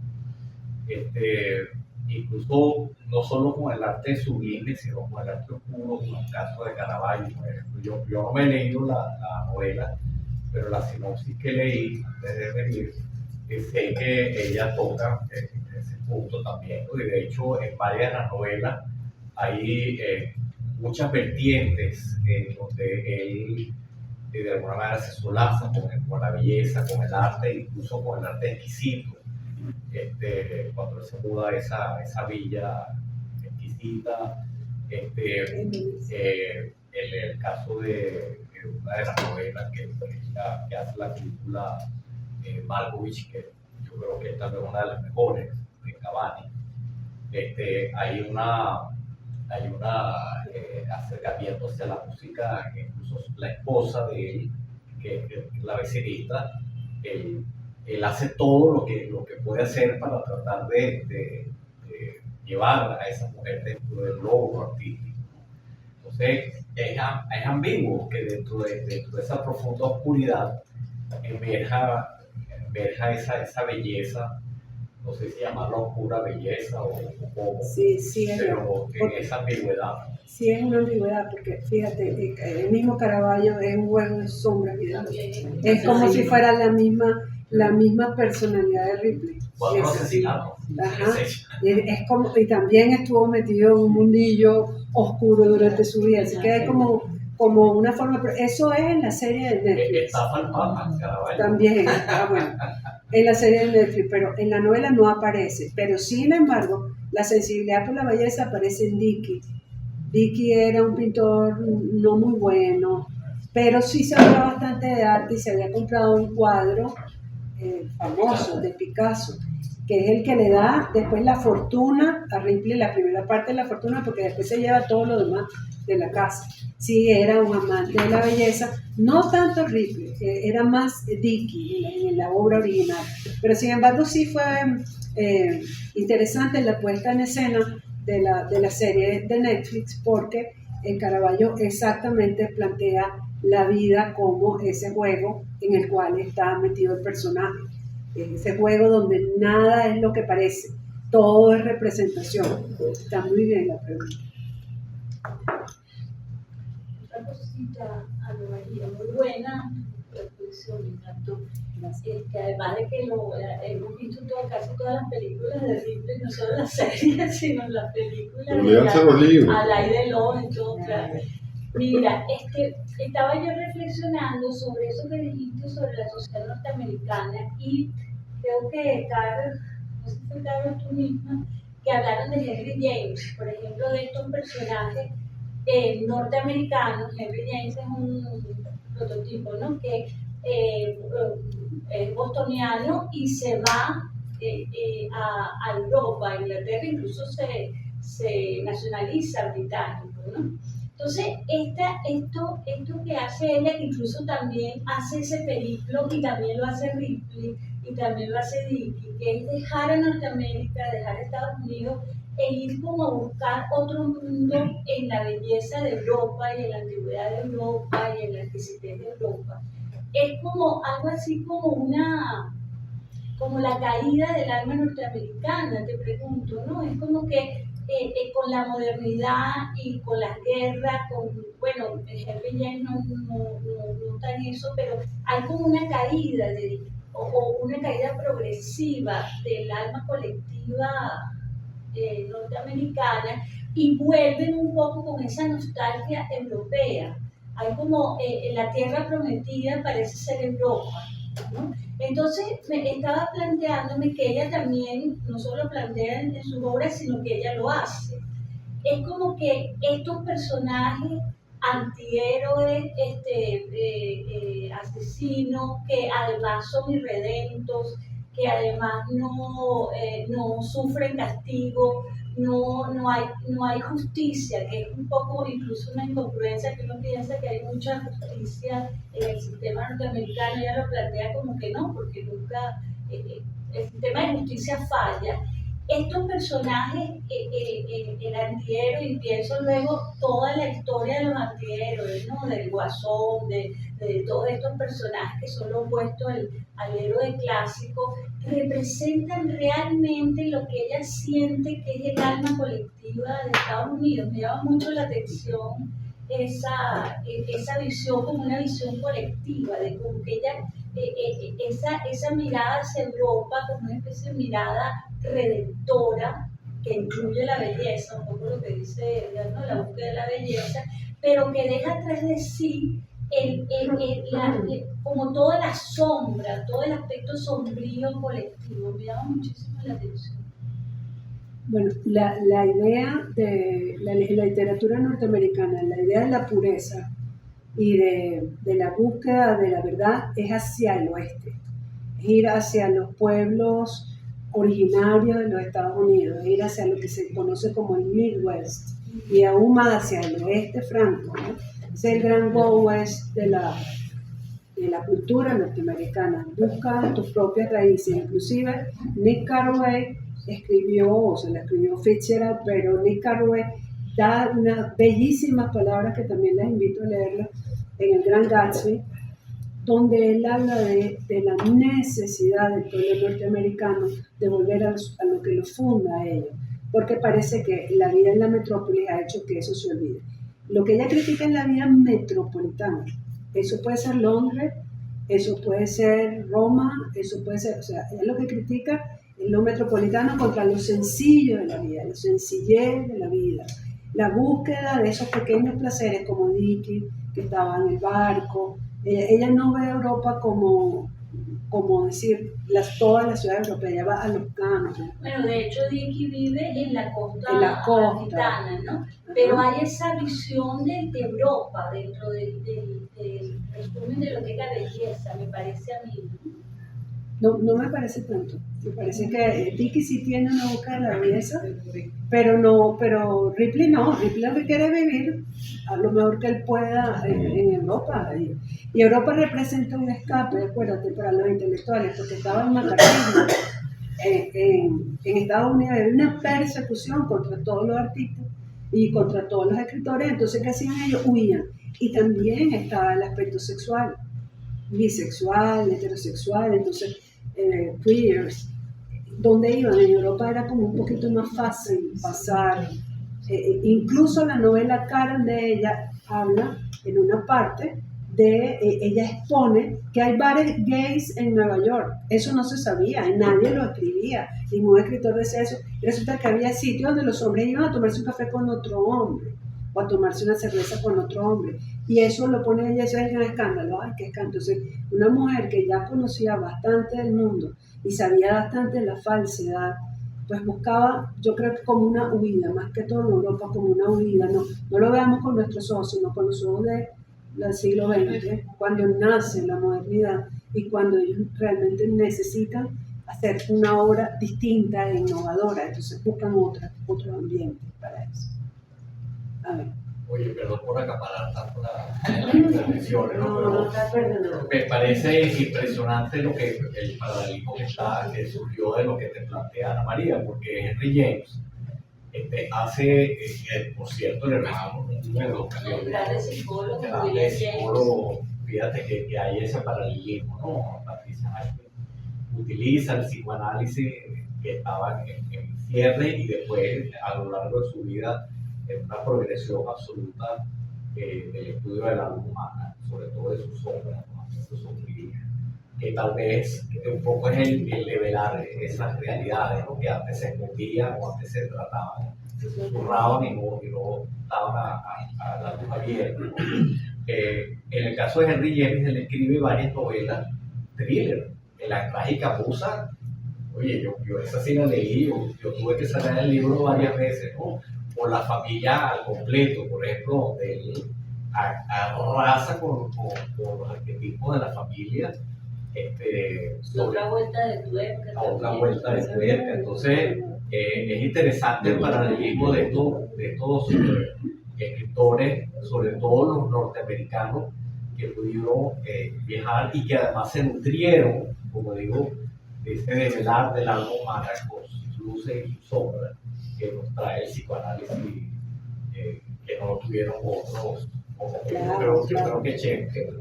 Incluso no solo con el arte sublime, sino con el arte oscuro, como el caso de Caravaggio, por ejemplo. Yo no me he leído la novela, pero la sinopsis que leí antes de venir, sé que ella toca ese punto también, ¿no? Y de hecho en varias de las novelas hay muchas vertientes donde él de alguna manera se solaza con la belleza, con el arte, incluso con el arte exquisito. Cuando él se muda a esa villa exquisita, el caso de una de las novelas que hace la película Malkovich, que yo creo que es tal vez una de las mejores, de Cavani, hay una acercamiento hacia la música, incluso la esposa de él, que es la vecinita, él hace todo lo que puede hacer para tratar de llevar a esa mujer dentro del logro artístico. Entonces, es ambiguo que dentro de esa profunda oscuridad emerja esa belleza, no sé si llamarla oscura belleza o cómo, Sí, pero en esa ambigüedad. Sí, es una ambigüedad, porque fíjate, el mismo Caravaggio es un juego de sombras y de luz. Es como si fuera la misma personalidad de Ripley. Cuando lo asesinaron. Ajá. Es como, y también estuvo metido en un mundillo oscuro durante su vida, así que es como una forma, pero eso es en la serie de Netflix. Estafa el Papa, Caravaggio. También, bueno, en la serie de Netflix, pero en la novela no aparece. Pero sin embargo, la sensibilidad por la belleza aparece en Dickey. Dickey era un pintor no muy bueno, pero sí sabía bastante de arte y se había comprado un cuadro famoso de Picasso, que es el que le da después la fortuna a Ripley, la primera parte de la fortuna, porque después se lleva todo lo demás de la casa. Sí, era un amante de la belleza, no tanto Ripley, era más Dickey en la obra original, pero sin embargo sí fue interesante la puesta en escena de la serie de Netflix, porque en Caravaggio exactamente plantea la vida como ese juego en el cual está metido el personaje, ese juego donde nada es lo que parece, todo es representación. Está muy bien la pregunta. Otra cosita, Ana María, muy buena reflexión, me encantó. Que además de que hemos visto casi todas las películas de Ripley, no solo las series, sino las películas. Al aire Love y todo, claro. Mira, estaba yo reflexionando sobre eso que dijiste sobre la sociedad norteamericana y creo que Carlos, no sé si fue Carlos tú misma, que hablaron de Henry James, por ejemplo, de estos personajes norteamericanos. Henry James es un prototipo, ¿no? Que es bostoniano y se va a Europa, a Inglaterra, incluso se nacionaliza británico, ¿no? Entonces, esto que hace ella, que incluso también hace ese periplo, y también lo hace Ripley, y también lo hace Dickey, que es dejar a Norteamérica, dejar a Estados Unidos, e ir como a buscar otro mundo en la belleza de Europa, y en la antigüedad de Europa, y en la exquisitez de Europa. Es como algo así como la caída del alma norteamericana, te pregunto, ¿no? Es como que con la modernidad y con las guerras, bueno, Henry James no está en eso, pero hay como una caída, o una caída progresiva del alma colectiva norteamericana, y vuelven un poco con esa nostalgia europea. Hay como la tierra prometida parece ser Europa, ¿no? Entonces me estaba planteándome que ella también no solo plantea en sus obras, sino que ella lo hace. Es como que estos personajes antihéroes, asesinos, que además son irredentos, que además no sufren castigo, no hay justicia, que es un poco incluso una incongruencia, que uno piensa que hay mucha justicia en el sistema norteamericano. Ella lo plantea como que no, porque nunca el sistema de justicia falla. Estos personajes, el antihéroe, y pienso luego toda la historia de los antihéroes, ¿no? Del Guasón, de todos estos personajes que son los opuestos al héroe clásico, representan realmente lo que ella siente que es el alma colectiva de Estados Unidos. Me llama mucho la atención esa visión como una visión colectiva, de como que ella, esa mirada hacia Europa como una especie de mirada redentora que incluye la belleza, un poco lo que dice ella, ¿no? La búsqueda de la belleza, pero que deja atrás de sí como toda la sombra, todo el aspecto sombrío colectivo. Me llama muchísimo la atención. Bueno, la idea de la literatura norteamericana, la idea de la pureza y de la búsqueda de la verdad es hacia el oeste, es ir hacia los pueblos originarios de los Estados Unidos, es ir hacia lo que se conoce como el Midwest y aún más hacia el oeste franco, ¿no? Es el gran Go West de la cultura norteamericana. Busca tus propias raíces. Inclusive Nick Carraway se la escribió Fitzgerald, pero Nick Carraway da unas bellísimas palabras que también les invito a leerlas en El Gran Gatsby, donde él habla de la necesidad del pueblo norteamericano de volver a lo que lo funda a ellos, porque parece que la vida en la metrópoli ha hecho que eso se olvide. Lo que ella critica es la vida metropolitana. Eso puede ser Londres, eso puede ser Roma, eso puede ser, o sea, ella lo que critica es lo metropolitano contra lo sencillo de la vida, la sencillez de la vida, la búsqueda de esos pequeños placeres como Dickey, que estaba en el barco. Ella no ve a Europa como decir todas las ciudades europeas, ella va a los campos. Bueno, de hecho Dickey vive en la costa amalfitana, ¿no? Pero hay esa visión de Europa dentro del resumen de lo que es la belleza, me parece a mí. No me parece tanto. Me parece que Dickey sí tiene una búsqueda de la belleza, pero Ripley no. Ripley lo que quiere es vivir a lo mejor que él pueda en Europa. Y Europa representa un escape, acuérdate, para los intelectuales, porque estaba el macartismo. En Estados Unidos había una persecución contra todos los artistas y contra todos los escritores. Entonces, ¿qué hacían ellos? Huían. Y también estaba el aspecto sexual, bisexual, heterosexual, entonces queers, donde iban en Europa era como un poquito más fácil pasar. Incluso la novela Karen de ella habla en una parte ella expone que hay bares gays en Nueva York. Eso no se sabía, y nadie lo escribía, ningún escritor decía eso. Y resulta que había sitios donde los hombres iban a tomarse un café con otro hombre o a tomarse una cerveza con otro hombre, y eso lo pone ella, eso es el gran escándalo. Ay, qué escándalo. Entonces, una mujer que ya conocía bastante del mundo y sabía bastante de la falsedad, pues buscaba, yo creo que como una huida, más que todo en Europa, como una huida. No lo veamos con nuestros ojos, sino con los ojos del siglo XX, cuando nace la modernidad y cuando ellos realmente necesitan hacer una obra distinta e innovadora, entonces buscan otro ambiente para eso. A ver. Oye, perdón por acaparar tanto las intervenciones, ¿no? Pero me parece impresionante el paralelismo que surgió de lo que te plantea Ana María, porque Henry James hace, por cierto, le rezamos un número de grande psicólogo, fíjate que hay ese paralelismo, ¿no? Patricia Highsmith utiliza el psicoanálisis que estaba en cierre y después a lo largo de su vida en una progresión absoluta del estudio del alma humana, sobre todo de sus sombras, de sus sombrías, que tal vez un poco es el develar esas realidades, ¿no? Que antes se escondían o antes se trataban, se susurraban y no estaban a la luz abierta, ¿no? En el caso de Henry James, él escribe varias novelas thriller. En La Trágica Musa, oye, yo esa sí la leí, yo tuve que sacar el libro varias veces, ¿no? O La Familia al Completo, por ejemplo, donde él arrasa con los arquetipos de la familia, Otra vuelta de tuerca. a otra vuelta de tuerca. Entonces, es interesante el paralelismo de estos escritores, sobre todo los norteamericanos, que pudieron viajar y que además se nutrieron, como digo, de ese develar del alma humana con sus luces y sus sombras que nos trae el psicoanálisis, que no lo tuvieron otros, pero yo creo que Shakespeare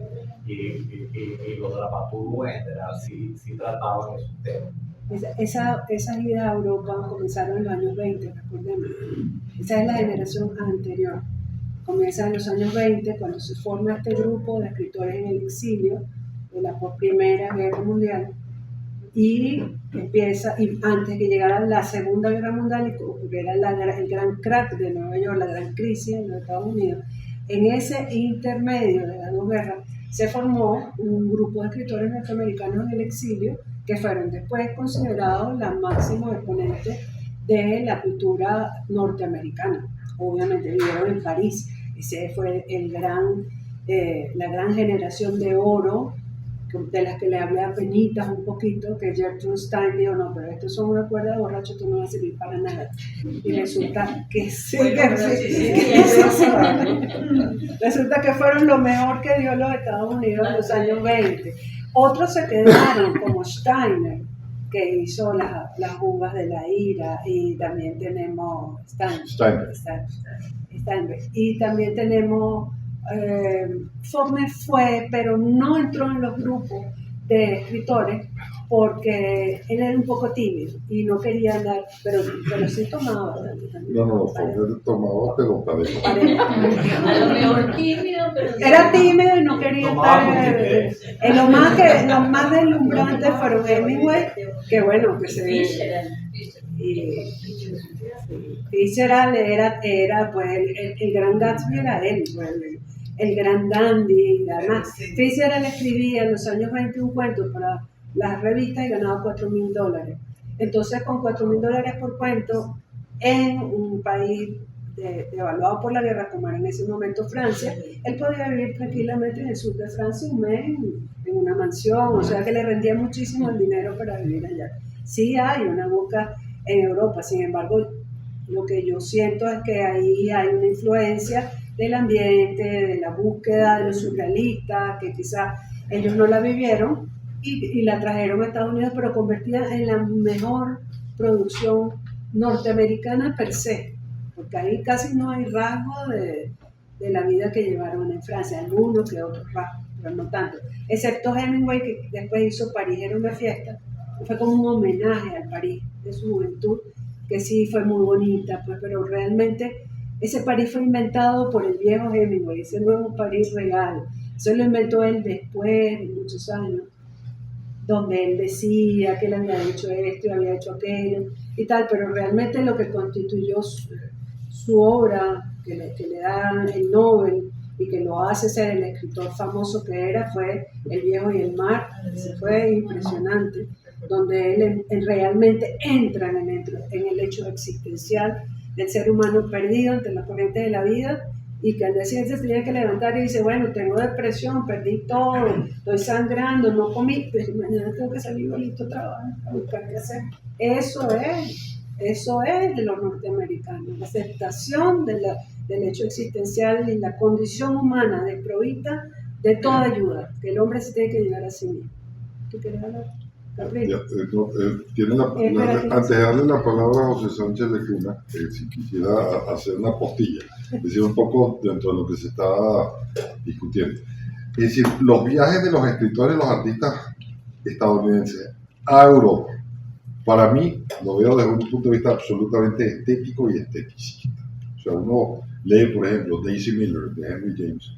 y los dramaturgos en general sí trataban esos temas. Esas idas a Europa comenzaron en los años 20, recordemos. Esa es la generación anterior. Comienza en los años 20, cuando se forma este grupo de escritores en el exilio de la Primera Guerra Mundial, y empieza, y antes que llegara la Segunda Guerra Mundial y ocurriera el gran crack de Nueva York, la gran crisis en los Estados Unidos, en ese intermedio de las dos guerras se formó un grupo de escritores norteamericanos en el exilio que fueron después considerados los máximos exponentes de la cultura norteamericana. Obviamente vivieron en París. Ese fue la gran generación de oro de las que le hablé a penitas un poquito, que Gertrude Stein dijo, no, pero estos son una cuerda de borracho, esto no va a servir para nada. Y resulta que sí, resulta que fueron lo mejor que dio los Estados Unidos en los años 20. Otros se quedaron, como Steiner, que hizo las uvas de la ira, y también tenemos Steinbeck. Y también tenemos Faulkner fue, pero no entró en los grupos de escritores porque él era un poco tímido y no quería andar, pero sí tomaba bastante también. No, Faulkner tomaba, pero parejo. A lo mejor tímido, pero... Era tímido y no quería estar... Lo más deslumbrante fueron Hemingway, que bueno, que se... Fitzgerald era pues el gran Gatsby era él, pues, el gran dandy. Además, Fitzgerald escribía en los años 20 un cuento para las revistas y ganaba $4,000. Entonces, con $4,000 por cuento, en un país devaluado por la guerra, como era en ese momento Francia, él podía vivir tranquilamente en el sur de Francia un mes en una mansión, o sea que le rendía muchísimo el dinero para vivir allá. Sí hay una boca en Europa, sin embargo, lo que yo siento es que ahí hay una influencia del ambiente, de la búsqueda de los surrealistas, que quizás ellos no la vivieron y la trajeron a Estados Unidos, pero convertida en la mejor producción norteamericana per se, porque ahí casi no hay rasgos de la vida que llevaron en Francia, algunos que otros rasgos, pero no tanto, excepto Hemingway, que después hizo París era una fiesta, fue como un homenaje al París de su juventud, que sí fue muy bonita, pues, pero realmente ese París fue inventado por el viejo Hemingway, ese nuevo París real. Eso lo inventó él después de muchos años, donde él decía que él había hecho esto y había hecho aquello y tal, pero realmente lo que constituyó su obra, que le dan el Nobel y que lo hace ser el escritor famoso que era, fue El viejo y el mar. Ese fue impresionante, donde él realmente entra en el hecho existencial del ser humano perdido ante la corriente de la vida, y que al día siguiente se tenía que levantar y dice, bueno, tengo depresión, perdí todo, estoy sangrando, no comí, pero mañana tengo que salir bonito a trabajar, a buscar qué hacer. Eso es de los norteamericanos, la aceptación del hecho existencial y la condición humana desprovista de toda ayuda, que el hombre se tiene que llegar a sí mismo. ¿Tú quieres hablar? Antes de darle la palabra a José Sánchez de Cuna, si quisiera hacer una postilla, decir un poco dentro de lo que se está discutiendo. Es decir, los viajes de los escritores y los artistas estadounidenses a Europa, para mí, lo veo desde un punto de vista absolutamente estético y esteticista. O sea, uno lee, por ejemplo, Daisy Miller de Henry James,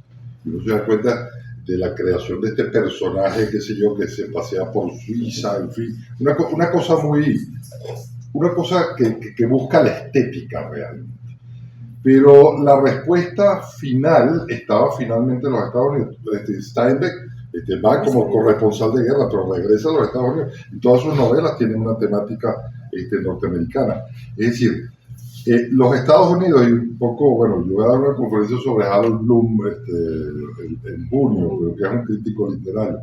y uno se da cuenta de la creación de este personaje, qué sé yo, que se pasea por Suiza, en fin, una cosa que busca la estética realmente. Pero la respuesta final estaba finalmente en los Estados Unidos. Steinbeck va como corresponsal de guerra, pero regresa a los Estados Unidos, y todas sus novelas tienen una temática norteamericana. Es decir, los Estados Unidos, y un poco, bueno, yo voy a dar una conferencia sobre Harold Bloom en junio, creo que es un crítico literario.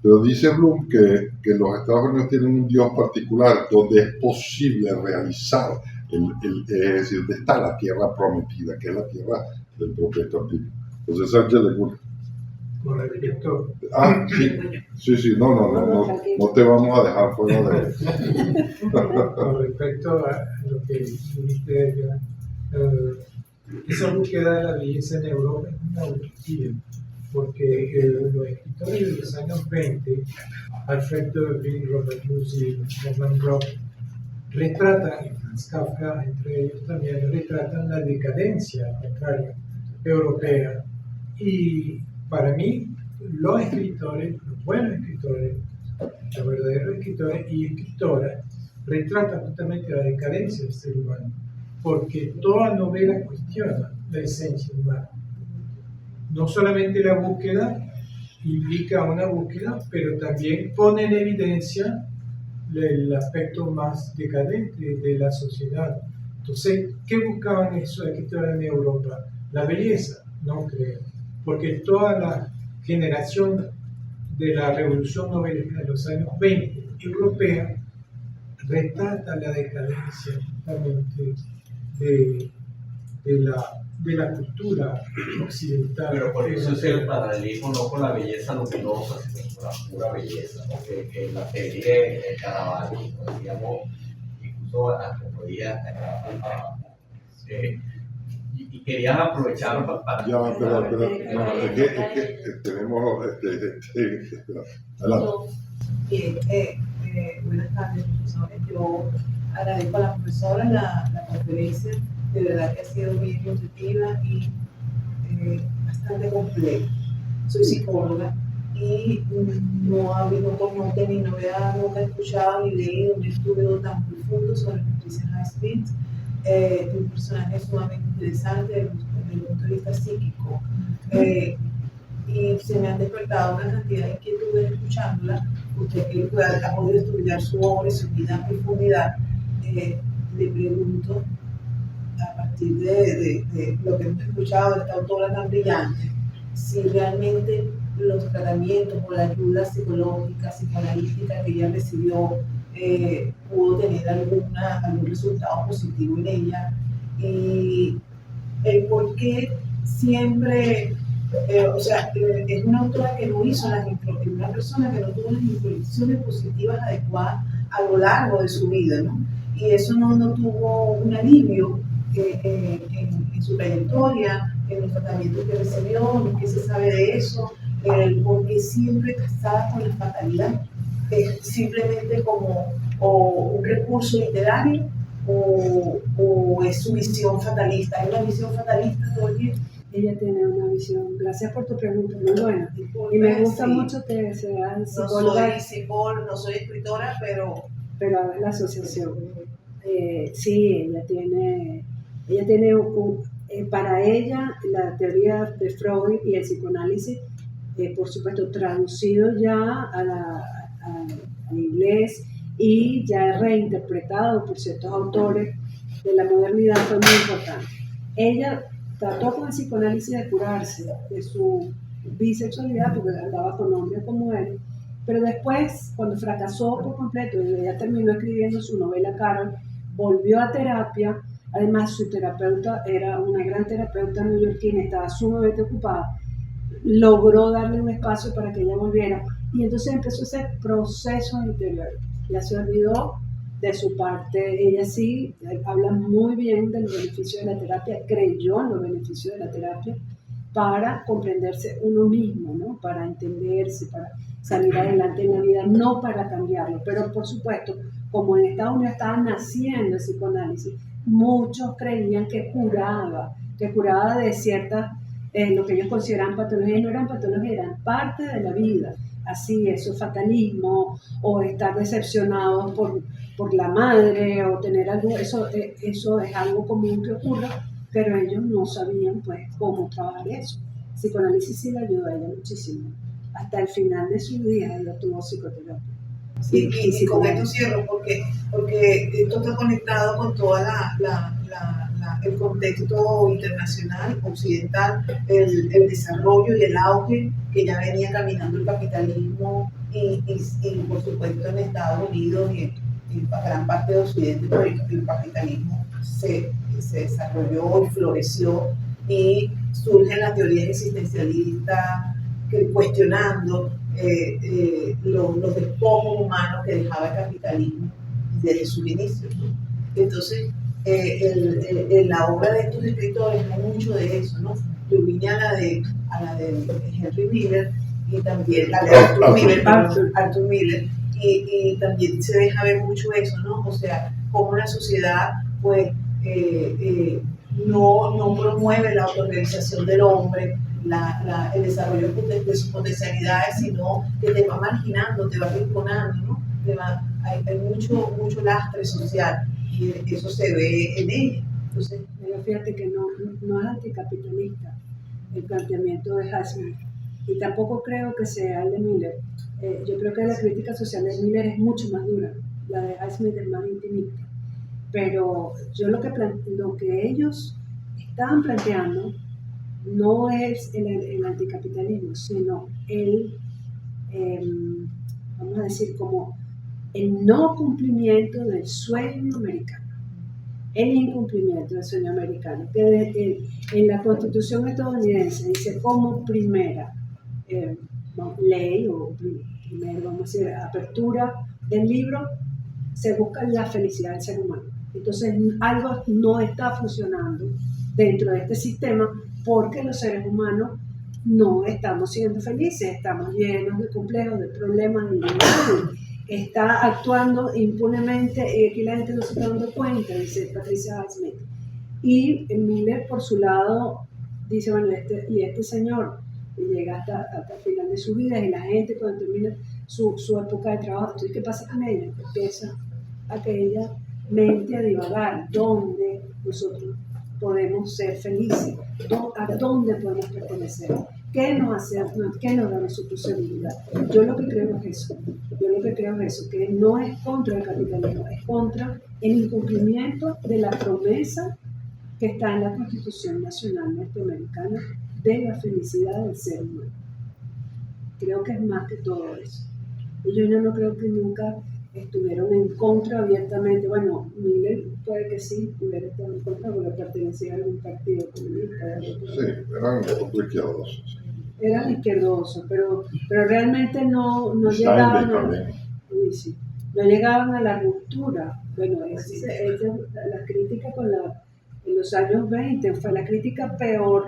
Pero dice Bloom que los Estados Unidos tienen un Dios particular donde es posible realizar, es decir, donde está la tierra prometida, que es la tierra del profeta bíblico. Entonces Sánchez de Cura. Con respecto, Sí, no te vamos a dejar fuera de... con respecto a lo que dijiste, esa búsqueda de la belleza en Europa es una utopía, porque los escritores de los años 20, Alfred Döblin, Robert Musil, Norman Roth, retratan, y Franz Kafka, entre ellos también, retratan la decadencia, al contrario, europea. Y para mí, los escritores, los buenos escritores, los verdaderos escritores y escritoras, retratan justamente la decadencia del ser humano, porque toda novela cuestiona la esencia humana. No solamente la búsqueda implica una búsqueda, pero también pone en evidencia el aspecto más decadente de la sociedad. Entonces, ¿qué buscaban esos escritores en Europa? La belleza, no creo, porque toda la generación de la revolución novelesca de los años 20 europea retrata la decadencia justamente de la cultura occidental. Pero por eso es el paralelismo no con la belleza luminosa, sino con la pura belleza, ¿no? Que la serie de Caravaggio, como decíamos, incluso hasta podía y querían aprovechar para... Ya, espera, no, es que tenemos... adelante. Bien, buenas tardes, profesores. Yo agradezco a la profesora la conferencia, de verdad que ha sido bien nutritiva y bastante compleja. Soy psicóloga y no conozco ni nunca he escuchado ni leído un estudio tan profundo sobre Patricia Highsmith, un personaje sumamente interesante desde el punto de vista psíquico. Y se me han despertado una cantidad de inquietudes escuchándola. Usted que ha podido estudiar su obra y su vida en profundidad, le pregunto, a partir de lo que hemos escuchado de esta autora tan brillante, si realmente los tratamientos o la ayuda psicológica, psicoanalítica que ella recibió pudo tener algún resultado positivo en ella, y el por qué siempre, es una autora que no hizo una persona que no tuvo las introducciones positivas adecuadas a lo largo de su vida, ¿no? Y eso no tuvo un alivio en su trayectoria, en los tratamientos que recibió, qué se sabe de eso, porque siempre casada con la fatalidad, simplemente como o un recurso literario o es su visión fatalista. ¿Es una visión fatalista todo el tiempo? Ella tiene una visión, gracias por tu pregunta, muy buena. Y me gusta mucho que seas psicóloga. No soy escritora, pero la asociación. Sí, ella tiene para ella la teoría de Freud y el psicoanálisis, por supuesto, traducido ya al inglés y ya reinterpretado por ciertos autores de la modernidad, fue muy importante. Ella trató con el psicoanálisis de curarse de su bisexualidad, porque andaba con hombres como él, pero después, cuando fracasó por completo y ella terminó escribiendo su novela Carol, volvió a terapia. Además, su terapeuta era una gran terapeuta neoyorquina, estaba sumamente ocupada, logró darle un espacio para que ella volviera, y entonces empezó ese proceso interior. Ya se olvidó de su parte, ella sí habla muy bien de los beneficios de la terapia, creyó en los beneficios de la terapia para comprenderse uno mismo, ¿no? Para entenderse, para salir adelante en la vida, no para cambiarlo. Pero por supuesto, como en Estados Unidos estaba naciendo el psicoanálisis, muchos creían que curaba de ciertas, lo que ellos consideraban patologías, no eran patologías, eran parte de la vida. Así, eso, fatalismo, o estar decepcionados por la madre, o tener algo, eso es algo común que ocurre, pero ellos no sabían pues cómo trabajar eso. El psicoanálisis sí le ayudó a ella muchísimo. Hasta el final de su vida ella tuvo psicoterapia. Sí, y con esto cierro, porque esto está conectado con toda el contexto internacional, occidental, el desarrollo y el auge que ya venía caminando el capitalismo y por supuesto en Estados Unidos y en gran parte de Occidente, pues, el capitalismo se desarrolló y floreció y surgen las teorías existencialistas cuestionando los despojos humanos que dejaba el capitalismo desde sus inicios, ¿no? Entonces, en la obra de estos escritores hay mucho de eso, ¿no? Yo vine a la de Henry Miller y también la de Arthur Miller, y también se deja ver mucho eso, ¿no? O sea, cómo la sociedad, pues, no promueve la autorrealización del hombre, el desarrollo de sus potencialidades, sino que te va marginando, te va rinconando, ¿no? Hay mucho lastre social y eso se ve en ella. Entonces, pero fíjate que no es anticapitalista el planteamiento de Highsmith, y tampoco creo que sea el de Miller. Yo creo que la crítica social de Miller es mucho más dura, la de Highsmith es más intimista, pero yo lo que ellos estaban planteando no es el anticapitalismo, sino vamos a decir, como el no cumplimiento del sueño americano, el incumplimiento del sueño americano, que en la Constitución estadounidense dice como primera ley o primera, vamos a decir, apertura del libro, se busca la felicidad del ser humano. Entonces algo no está funcionando dentro de este sistema porque los seres humanos no estamos siendo felices, estamos llenos de complejos, de problemas, de individuos. Está actuando impunemente y aquí la gente no se está dando cuenta, dice Patricia Smith. Y Miller, por su lado, dice, bueno, este señor llega hasta el final de su vida y la gente cuando termina su época de trabajo, entonces, ¿qué pasa con ella? Empieza aquella mente a divagar, ¿dónde nosotros podemos ser felices? ¿A dónde podemos pertenecer? ¿Qué nos da nuestra seguridad? Yo lo que creo es eso, que no es contra el capitalismo, es contra el incumplimiento de la promesa que está en la Constitución Nacional Norteamericana de la felicidad del ser humano. Creo que es más que todo eso. Y yo no creo que nunca estuvieron en contra abiertamente. Bueno, Miller puede que sí hubiera estado en contra porque pertenecía a algún partido comunista. Sí, eran un poco izquierdosos. Eran izquierdosos, pero realmente no llegaban no llegaban a la ruptura. Bueno, la crítica en los años 20 fue la crítica peor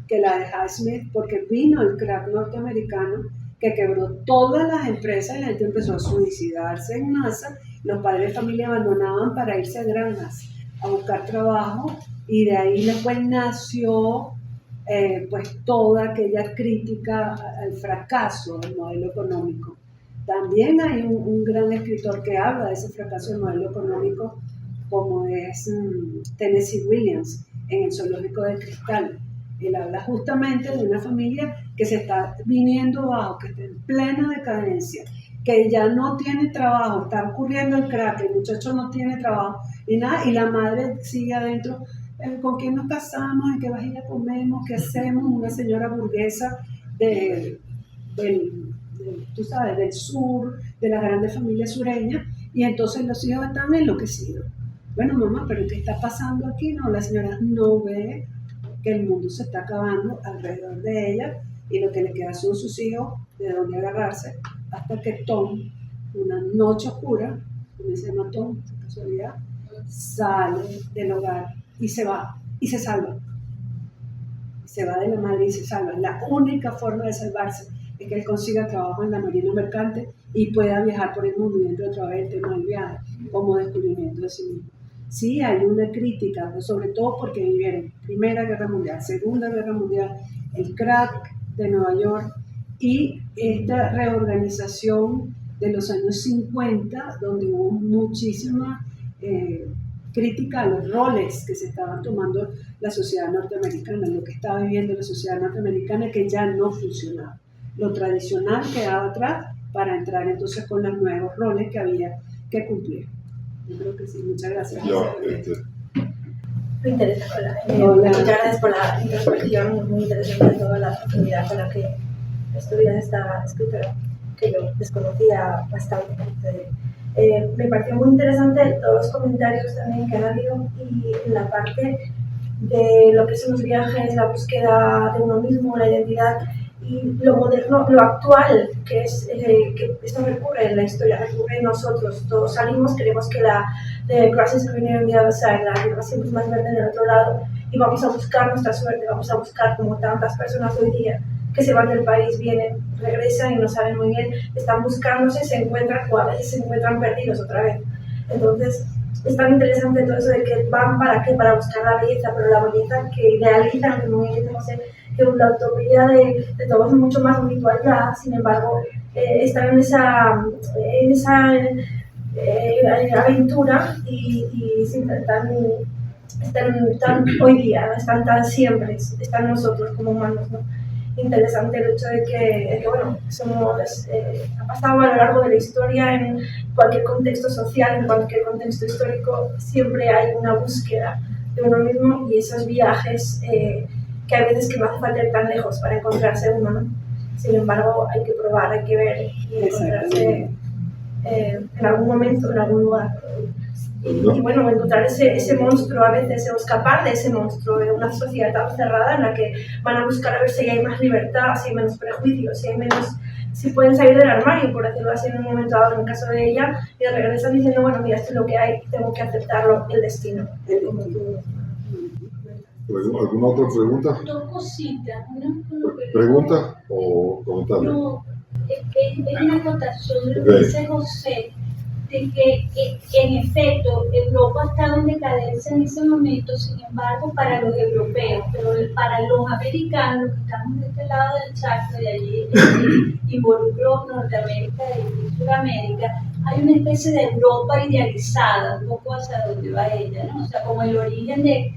que la de Highsmith, porque vino el crack norteamericano que quebró todas las empresas y la gente empezó a suicidarse en masa. Los padres de familia abandonaban para irse a granjas a buscar trabajo y de ahí después nació pues toda aquella crítica al fracaso del modelo económico. También hay un gran escritor que habla de ese fracaso del modelo económico, como es Tennessee Williams en El zoológico de cristal. Él habla justamente de una familia que se está viniendo abajo, que está en plena decadencia, que ya no tiene trabajo, está ocurriendo el crack, el muchacho no tiene trabajo y nada, y la madre sigue adentro. ¿Con quién nos casamos? ¿En qué vajilla comemos? ¿Qué hacemos? Una señora burguesa tú sabes, del sur, de las grandes familias sureñas, y entonces los hijos están enloquecidos. Bueno, mamá, ¿pero qué está pasando aquí? No, la señora no ve que el mundo se está acabando alrededor de ella y lo que le queda son sus hijos de dónde agarrarse, hasta que Tom, una noche oscura, como se llama Tom, por casualidad, sale del hogar y se va y se salva. Se va de la madre y se salva. La única forma de salvarse es que él consiga trabajo en la marina mercante y pueda viajar por el mundo, y dentro otra vez el tema del viaje como descubrimiento de sí mismo. Sí hay una crítica, sobre todo porque vivieron Primera Guerra Mundial, Segunda Guerra Mundial, el crack de Nueva York y esta reorganización de los años 50, donde hubo muchísima crítica a los roles que se estaban tomando la sociedad norteamericana, lo que estaba viviendo la sociedad norteamericana, que ya no funcionaba. Lo tradicional quedaba atrás para entrar entonces con los nuevos roles que había que cumplir. Yo creo que sí, muchas gracias. Muy interesante. Hola. Muchas gracias por la introspección, muy interesante toda la profundidad con la que estudias esta escritora. que yo desconocía bastante. Me pareció muy interesante todos los comentarios también que han habido y en la parte de lo que son los viajes, la búsqueda de uno mismo, la identidad y lo moderno, lo actual, que es que esto recurre en la historia, recurre en nosotros. Todos salimos, creemos que la grass is greener on the other side, la hierba siempre es más verde en el otro lado y vamos a buscar nuestra suerte, vamos a buscar como tantas personas hoy día que se van del país, vienen, regresan y no saben muy bien, están buscándose, se encuentran o a veces se encuentran perdidos otra vez. Entonces, es tan interesante todo eso de que van para qué, para buscar la belleza, pero la belleza que idealizan, como bien dice José, que la utopía de todo es mucho más espiritualidad, sin embargo, están en esa aventura y están hoy día, están tan siempre, están nosotros como humanos, ¿no? Interesante el hecho de que bueno, ha pasado a lo largo de la historia en cualquier contexto social, en cualquier contexto histórico, siempre hay una búsqueda de uno mismo y esos viajes que hay veces que no hace falta ir tan lejos para encontrarse uno, ¿no? Sin embargo, hay que probar, hay que ver y encontrarse en algún momento, en algún lugar. Y bueno, encontrar ese monstruo a veces, o escapar de ese monstruo, de una sociedad tan cerrada en la que van a buscar a ver si hay más libertad, si hay menos prejuicios, si pueden salir del armario, por decirlo así, en un momento dado, en el caso de ella, y regresan diciendo, bueno, mira, esto es lo que hay, tengo que aceptarlo, el destino. ¿Alguna otra pregunta? Dos cositas. ¿Pregunta o comentario? No, es una acotación de lo que dice José, de que en efecto Europa estaba en decadencia en ese momento, sin embargo para los europeos, pero para los americanos que estamos de este lado del charco, de allí involucró Norteamérica y Sudamérica, hay una especie de Europa idealizada, un poco hacia donde va ella, ¿no? O sea, como el origen de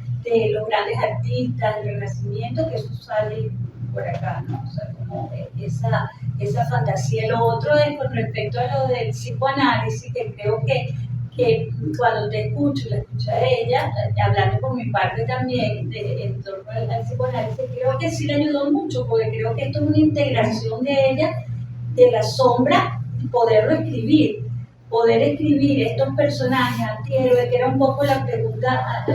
los grandes artistas, el Renacimiento, que eso sale por acá, ¿no? O sea, como esa fantasía. Lo otro es con respecto a lo del psicoanálisis, que creo que cuando te escucho, la escucho a ella, hablando por mi parte también en torno al psicoanálisis, creo que sí le ayudó mucho, porque creo que esto es una integración de ella, de la sombra, poder escribir estos personajes antihéroes, que era un poco la pregunta,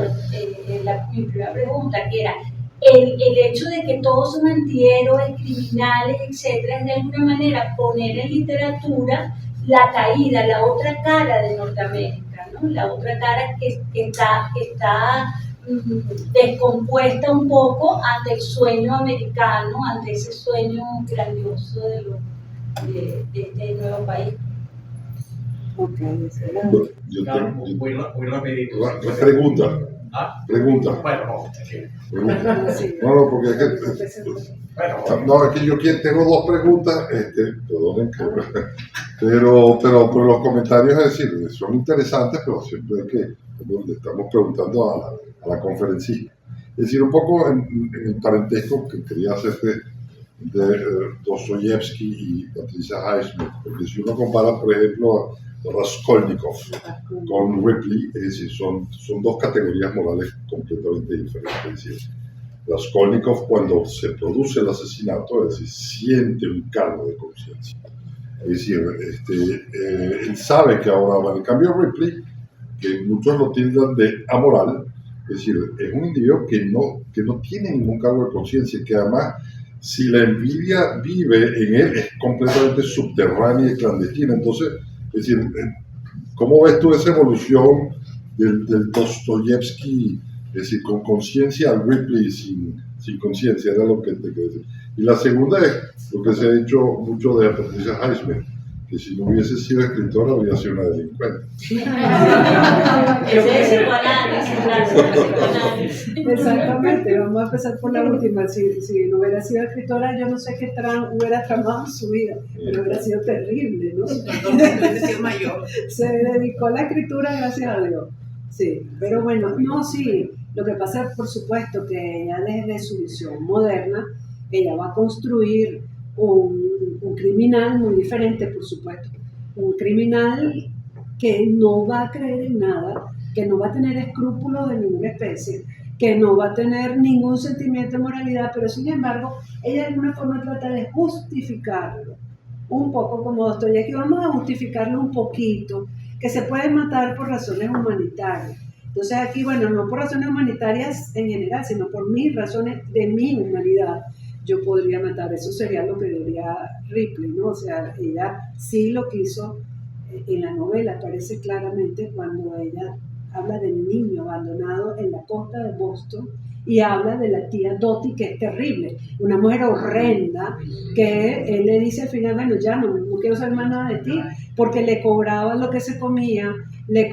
mi primera pregunta, que era el hecho de que todos son antihéroes, criminales, etcétera, es de alguna manera poner en literatura la caída, la otra cara de Norteamérica, ¿no? La otra cara que está descompuesta un poco ante el sueño americano, ante ese sueño grandioso de este nuevo país. Ok, Yo Muy rapidito. pregunta. ¿Ah? Pregunta. Bueno, no. Pregunta. Sí. No, porque es que, Bueno, no, es que yo tengo dos preguntas, perdonen, pero los comentarios, es decir, son interesantes, pero siempre es que le estamos preguntando a la conferencista. Es decir, un poco en el parentesco que quería hacerte de Dostoyevsky y Patricia Highsmith, porque si uno compara, por ejemplo, Raskolnikov con Ripley, es decir, son dos categorías morales completamente diferentes. Es decir, Raskolnikov, cuando se produce el asesinato, es decir, siente un cargo de conciencia. Es decir, él sabe que ahora va. En cambio, Ripley, que muchos lo tildan de amoral, es decir, es un individuo que no tiene ningún cargo de conciencia, que además, si la envidia vive en él, es completamente subterránea y clandestina. Entonces, es decir, ¿cómo ves tú esa evolución del Dostoyevsky, es decir, con conciencia al Ripley sin conciencia? Era lo que te quería decir. Y la segunda es lo que se ha dicho mucho de Patricia Highsmith, que si no hubiese sido escritora habría sido una delincuente. Ese es psicoanálisis. Exactamente, vamos a empezar por la última. Si no hubiera sido escritora, yo no sé qué hubiera tramado su vida, pero hubiera sido terrible, ¿no? Se dedicó a la escritura, gracias a Dios. Sí, pero bueno, no, sí, lo que pasa es, por supuesto, que ella desde su visión moderna, ella va a construir un criminal muy diferente, por supuesto. Un criminal que no va a creer en nada, que no va a tener escrúpulos de ninguna especie, que no va a tener ningún sentimiento de moralidad, pero sin embargo, ella de alguna forma trata de justificarlo un poco como Dostoyevski, vamos a justificarlo un poquito, que se puede matar por razones humanitarias. Entonces aquí, bueno, no por razones humanitarias en general, sino por mis razones de mi humanidad, yo podría matar. Eso sería lo que diría Ripley, ¿no? O sea, ella sí lo quiso. En la novela aparece claramente cuando ella habla del niño abandonado en la costa de Boston y habla de la tía Dottie, que es terrible, una mujer horrenda, que él le dice al final, bueno, ya no quiero ser más nada de ti, porque le cobraba lo que se comía, le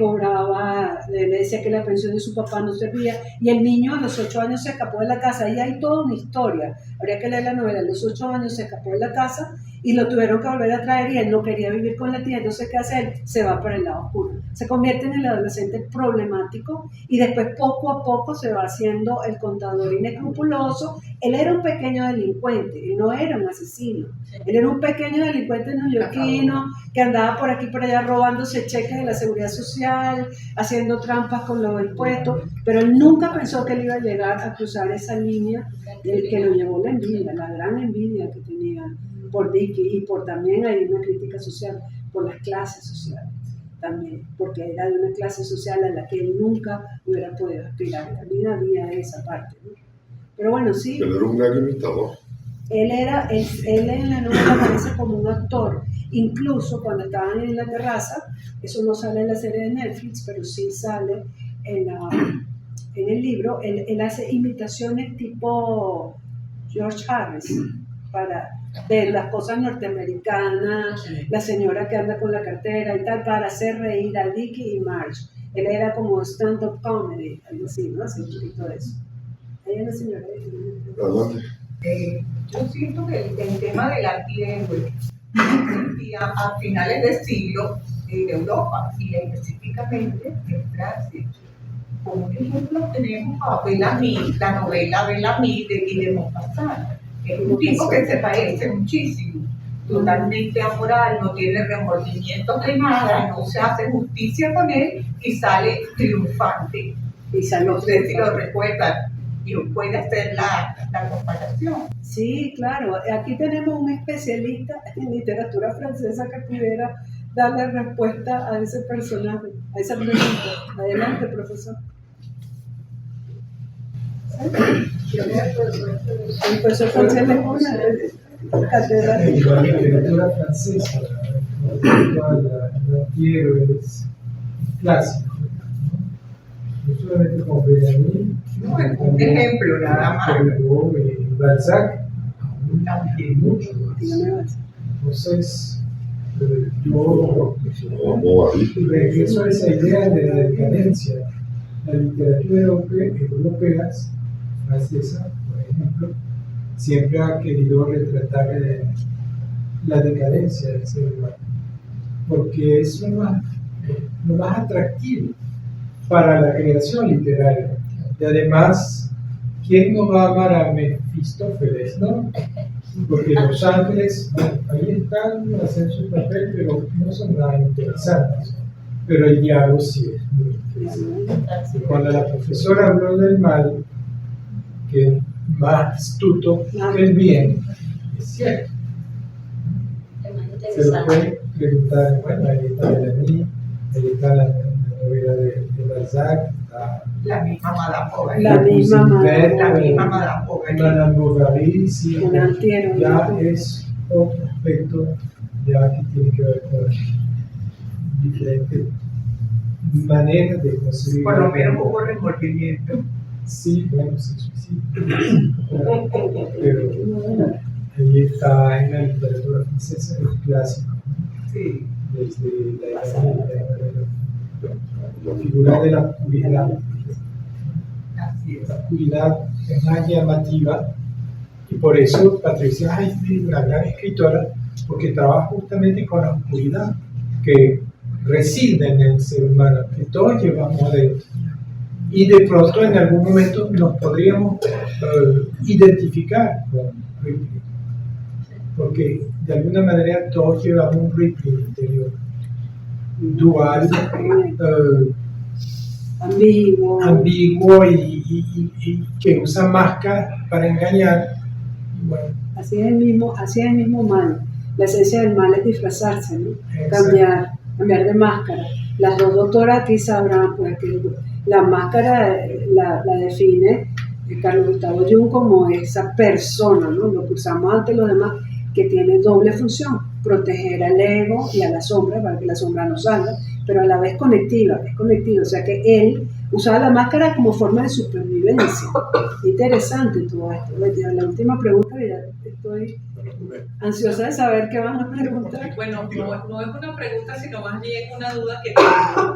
decía que la pensión de su papá no servía, y el niño a los 8 años se escapó de la casa, y hay toda una historia, habría que leer la novela, a los 8 años se escapó de la casa, y lo tuvieron que volver a traer, y él no quería vivir con la tía, entonces ¿qué hace él? Se va para el lado oscuro, se convierte en el adolescente problemático, y después poco a poco se va haciendo el contador inescrupuloso. Él era un pequeño delincuente, él no era un asesino, él era un pequeño delincuente neoyorquino que andaba por aquí y por allá robándose cheques de la seguridad social, haciendo trampas con los impuestos, pero él nunca pensó que él iba a llegar a cruzar esa línea del que lo llevó la envidia, la gran envidia que tenía por Dickey, y por también hay una crítica social por las clases sociales también, porque era de una clase social a la que él nunca hubiera podido aspirar. También había esa parte, ¿no? Pero bueno, sí. Pero era un gran imitador. Él en la novela aparece como un actor, incluso cuando estaban en la terraza, eso no sale en la serie de Netflix, pero sí sale en el libro, él hace imitaciones tipo George Harris, de las cosas norteamericanas, la señora que anda con la cartera y tal, para hacer reír a Dickie y Marge. Él era como stand-up comedy, algo así, ¿no? Hace un poquito de eso. Ahí hay una señora. Adelante. Yo siento que el tema del antihéroe existía a finales del siglo en Europa y específicamente en Francia. Como un ejemplo tenemos a Bellamy, la novela Bellamy de Guillermo Pastrana. Es un tipo que se parece muchísimo, totalmente amoral, no tiene remordimientos de nada, no se hace justicia con él y sale triunfante. No sé si lo recuerdan y puede hacer la comparación. Sí, claro. Aquí tenemos un especialista en literatura francesa que pudiera darle respuesta a ese personaje, a esa pregunta. Adelante, profesor. El profesor francés le pone catedrático. En la literatura francesa, el antihéroe es clásico, no solamente con Bellamy, No, es un ejemplo nada más. pero Balzac y mucho más. Entonces, yo regreso a esa idea de la decadencia. La literatura europea, francesa, por ejemplo, siempre ha querido retratar la decadencia del ser humano, porque es lo más atractivo para la creación literaria. Y además, ¿quién no va a amar a Mefistófeles, no? Porque los ángeles, bueno, ahí están, hacen su papel, pero no son nada interesantes. Pero el diablo sí es muy interesante. Y cuando la profesora habló del mal, que es más astuto que el bien, es cierto. Se lo puede preguntar, bueno, ahí está Bellamy, ahí está la novela de Balzac, La misma Madame Bovary. La misma Madame Bovary. Madame Bovary, sí, Un antihéroe. ya es otro aspecto ya que tiene que ver con diferentes maneras de conseguir. Por lo menos hubo remordimiento. Sí, bueno, se suicida. Pero ahí está en la literatura francesa el clásico. Sí. Desde la figura de la oscuridad. Así es. La oscuridad es más llamativa y por eso Patricia Highsmith es una gran escritora, porque trabaja justamente con la oscuridad que reside en el ser humano, que todos llevamos adentro. Y de pronto en algún momento nos podríamos identificar con Ripley, porque de alguna manera todos llevamos un Ripley interior, dual, ambiguo y que usa máscaras para engañar. Y bueno, Así es el mismo mal. la esencia del mal es disfrazarse, ¿no? Exacto. Cambiar de máscara. Las dos doctoras aquí sabrán pues, que la máscara la define Carlos Gustavo Jung como esa persona, ¿no? Lo que usamos ante los demás, que tiene doble función, proteger al ego y a la sombra para que la sombra no salga, pero a la vez es conectiva, o sea que él usaba la máscara como forma de supervivencia. Interesante todo esto. La última pregunta, ya estoy ansiosa de saber qué van a preguntar. Bueno, no es una pregunta, sino más bien una duda que tengo.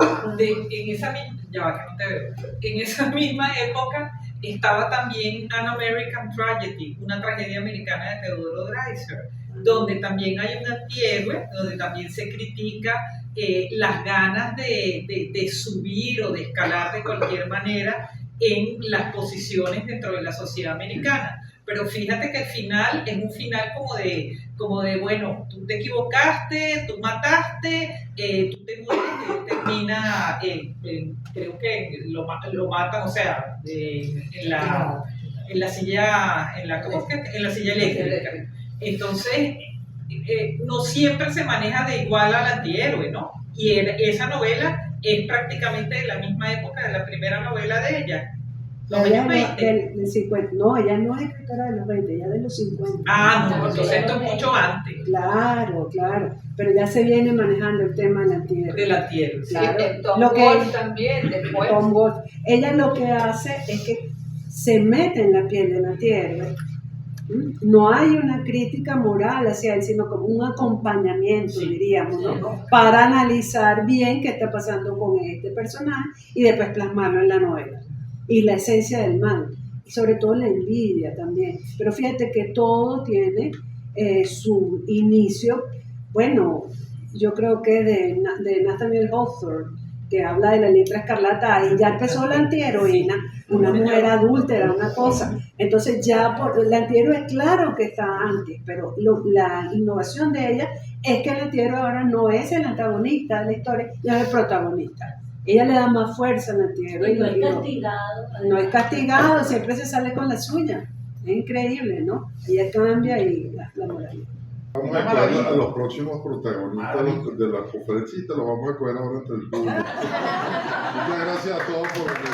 En esa misma, ya va, que no te veo. En esa misma época estaba también An American Tragedy, una tragedia americana de Theodore Dreiser, donde también hay un antihéroe, donde también se critica las ganas de subir o de escalar de cualquier manera en las posiciones dentro de la sociedad americana. Pero fíjate que el final es un final como de bueno, tú te equivocaste, tú mataste, tú te mueres, y él termina, creo que lo matan, o sea, en la silla, ¿cómo es que? En la silla eléctrica. Entonces, no siempre se maneja de igual al antihéroe, ¿no? Y esa novela es prácticamente de la misma época de la primera novela de ella. Los años 20. Del 50. No, ella no es escritora de los 20, ella de los 50. Ah, no, entonces esto es mucho antes. Claro, pero ya se viene manejando el tema del antihéroe. Del antihéroe. Claro. Tom Lo que Wolfe también, después. Tom Wolfe, ella lo que hace es que se mete en la piel del antihéroe. No hay una crítica moral hacia él, sino como un acompañamiento, diríamos, ¿no? Para analizar bien qué está pasando con este personaje y después plasmarlo en la novela. Y la esencia del mal, y sobre todo la envidia también. Pero fíjate que todo tiene su inicio, bueno, yo creo que de Nathaniel Hawthorne, que habla de la letra escarlata, ahí ya empezó la antiheroína, una mujer adúltera, una cosa. Entonces ya la antihéroe, claro que está antes, pero la innovación de ella es que el antihéroe ahora no es el antagonista de la historia, ya es el protagonista. Ella le da más fuerza al antihéroe. Y no es castigado. No es castigado, siempre se sale con la suya. Es increíble, ¿no? Ella cambia y la moralidad. Vamos a escoger a los próximos protagonistas de la conferencia y te los vamos a escoger ahora entre el público. Muchas gracias a todos por venir.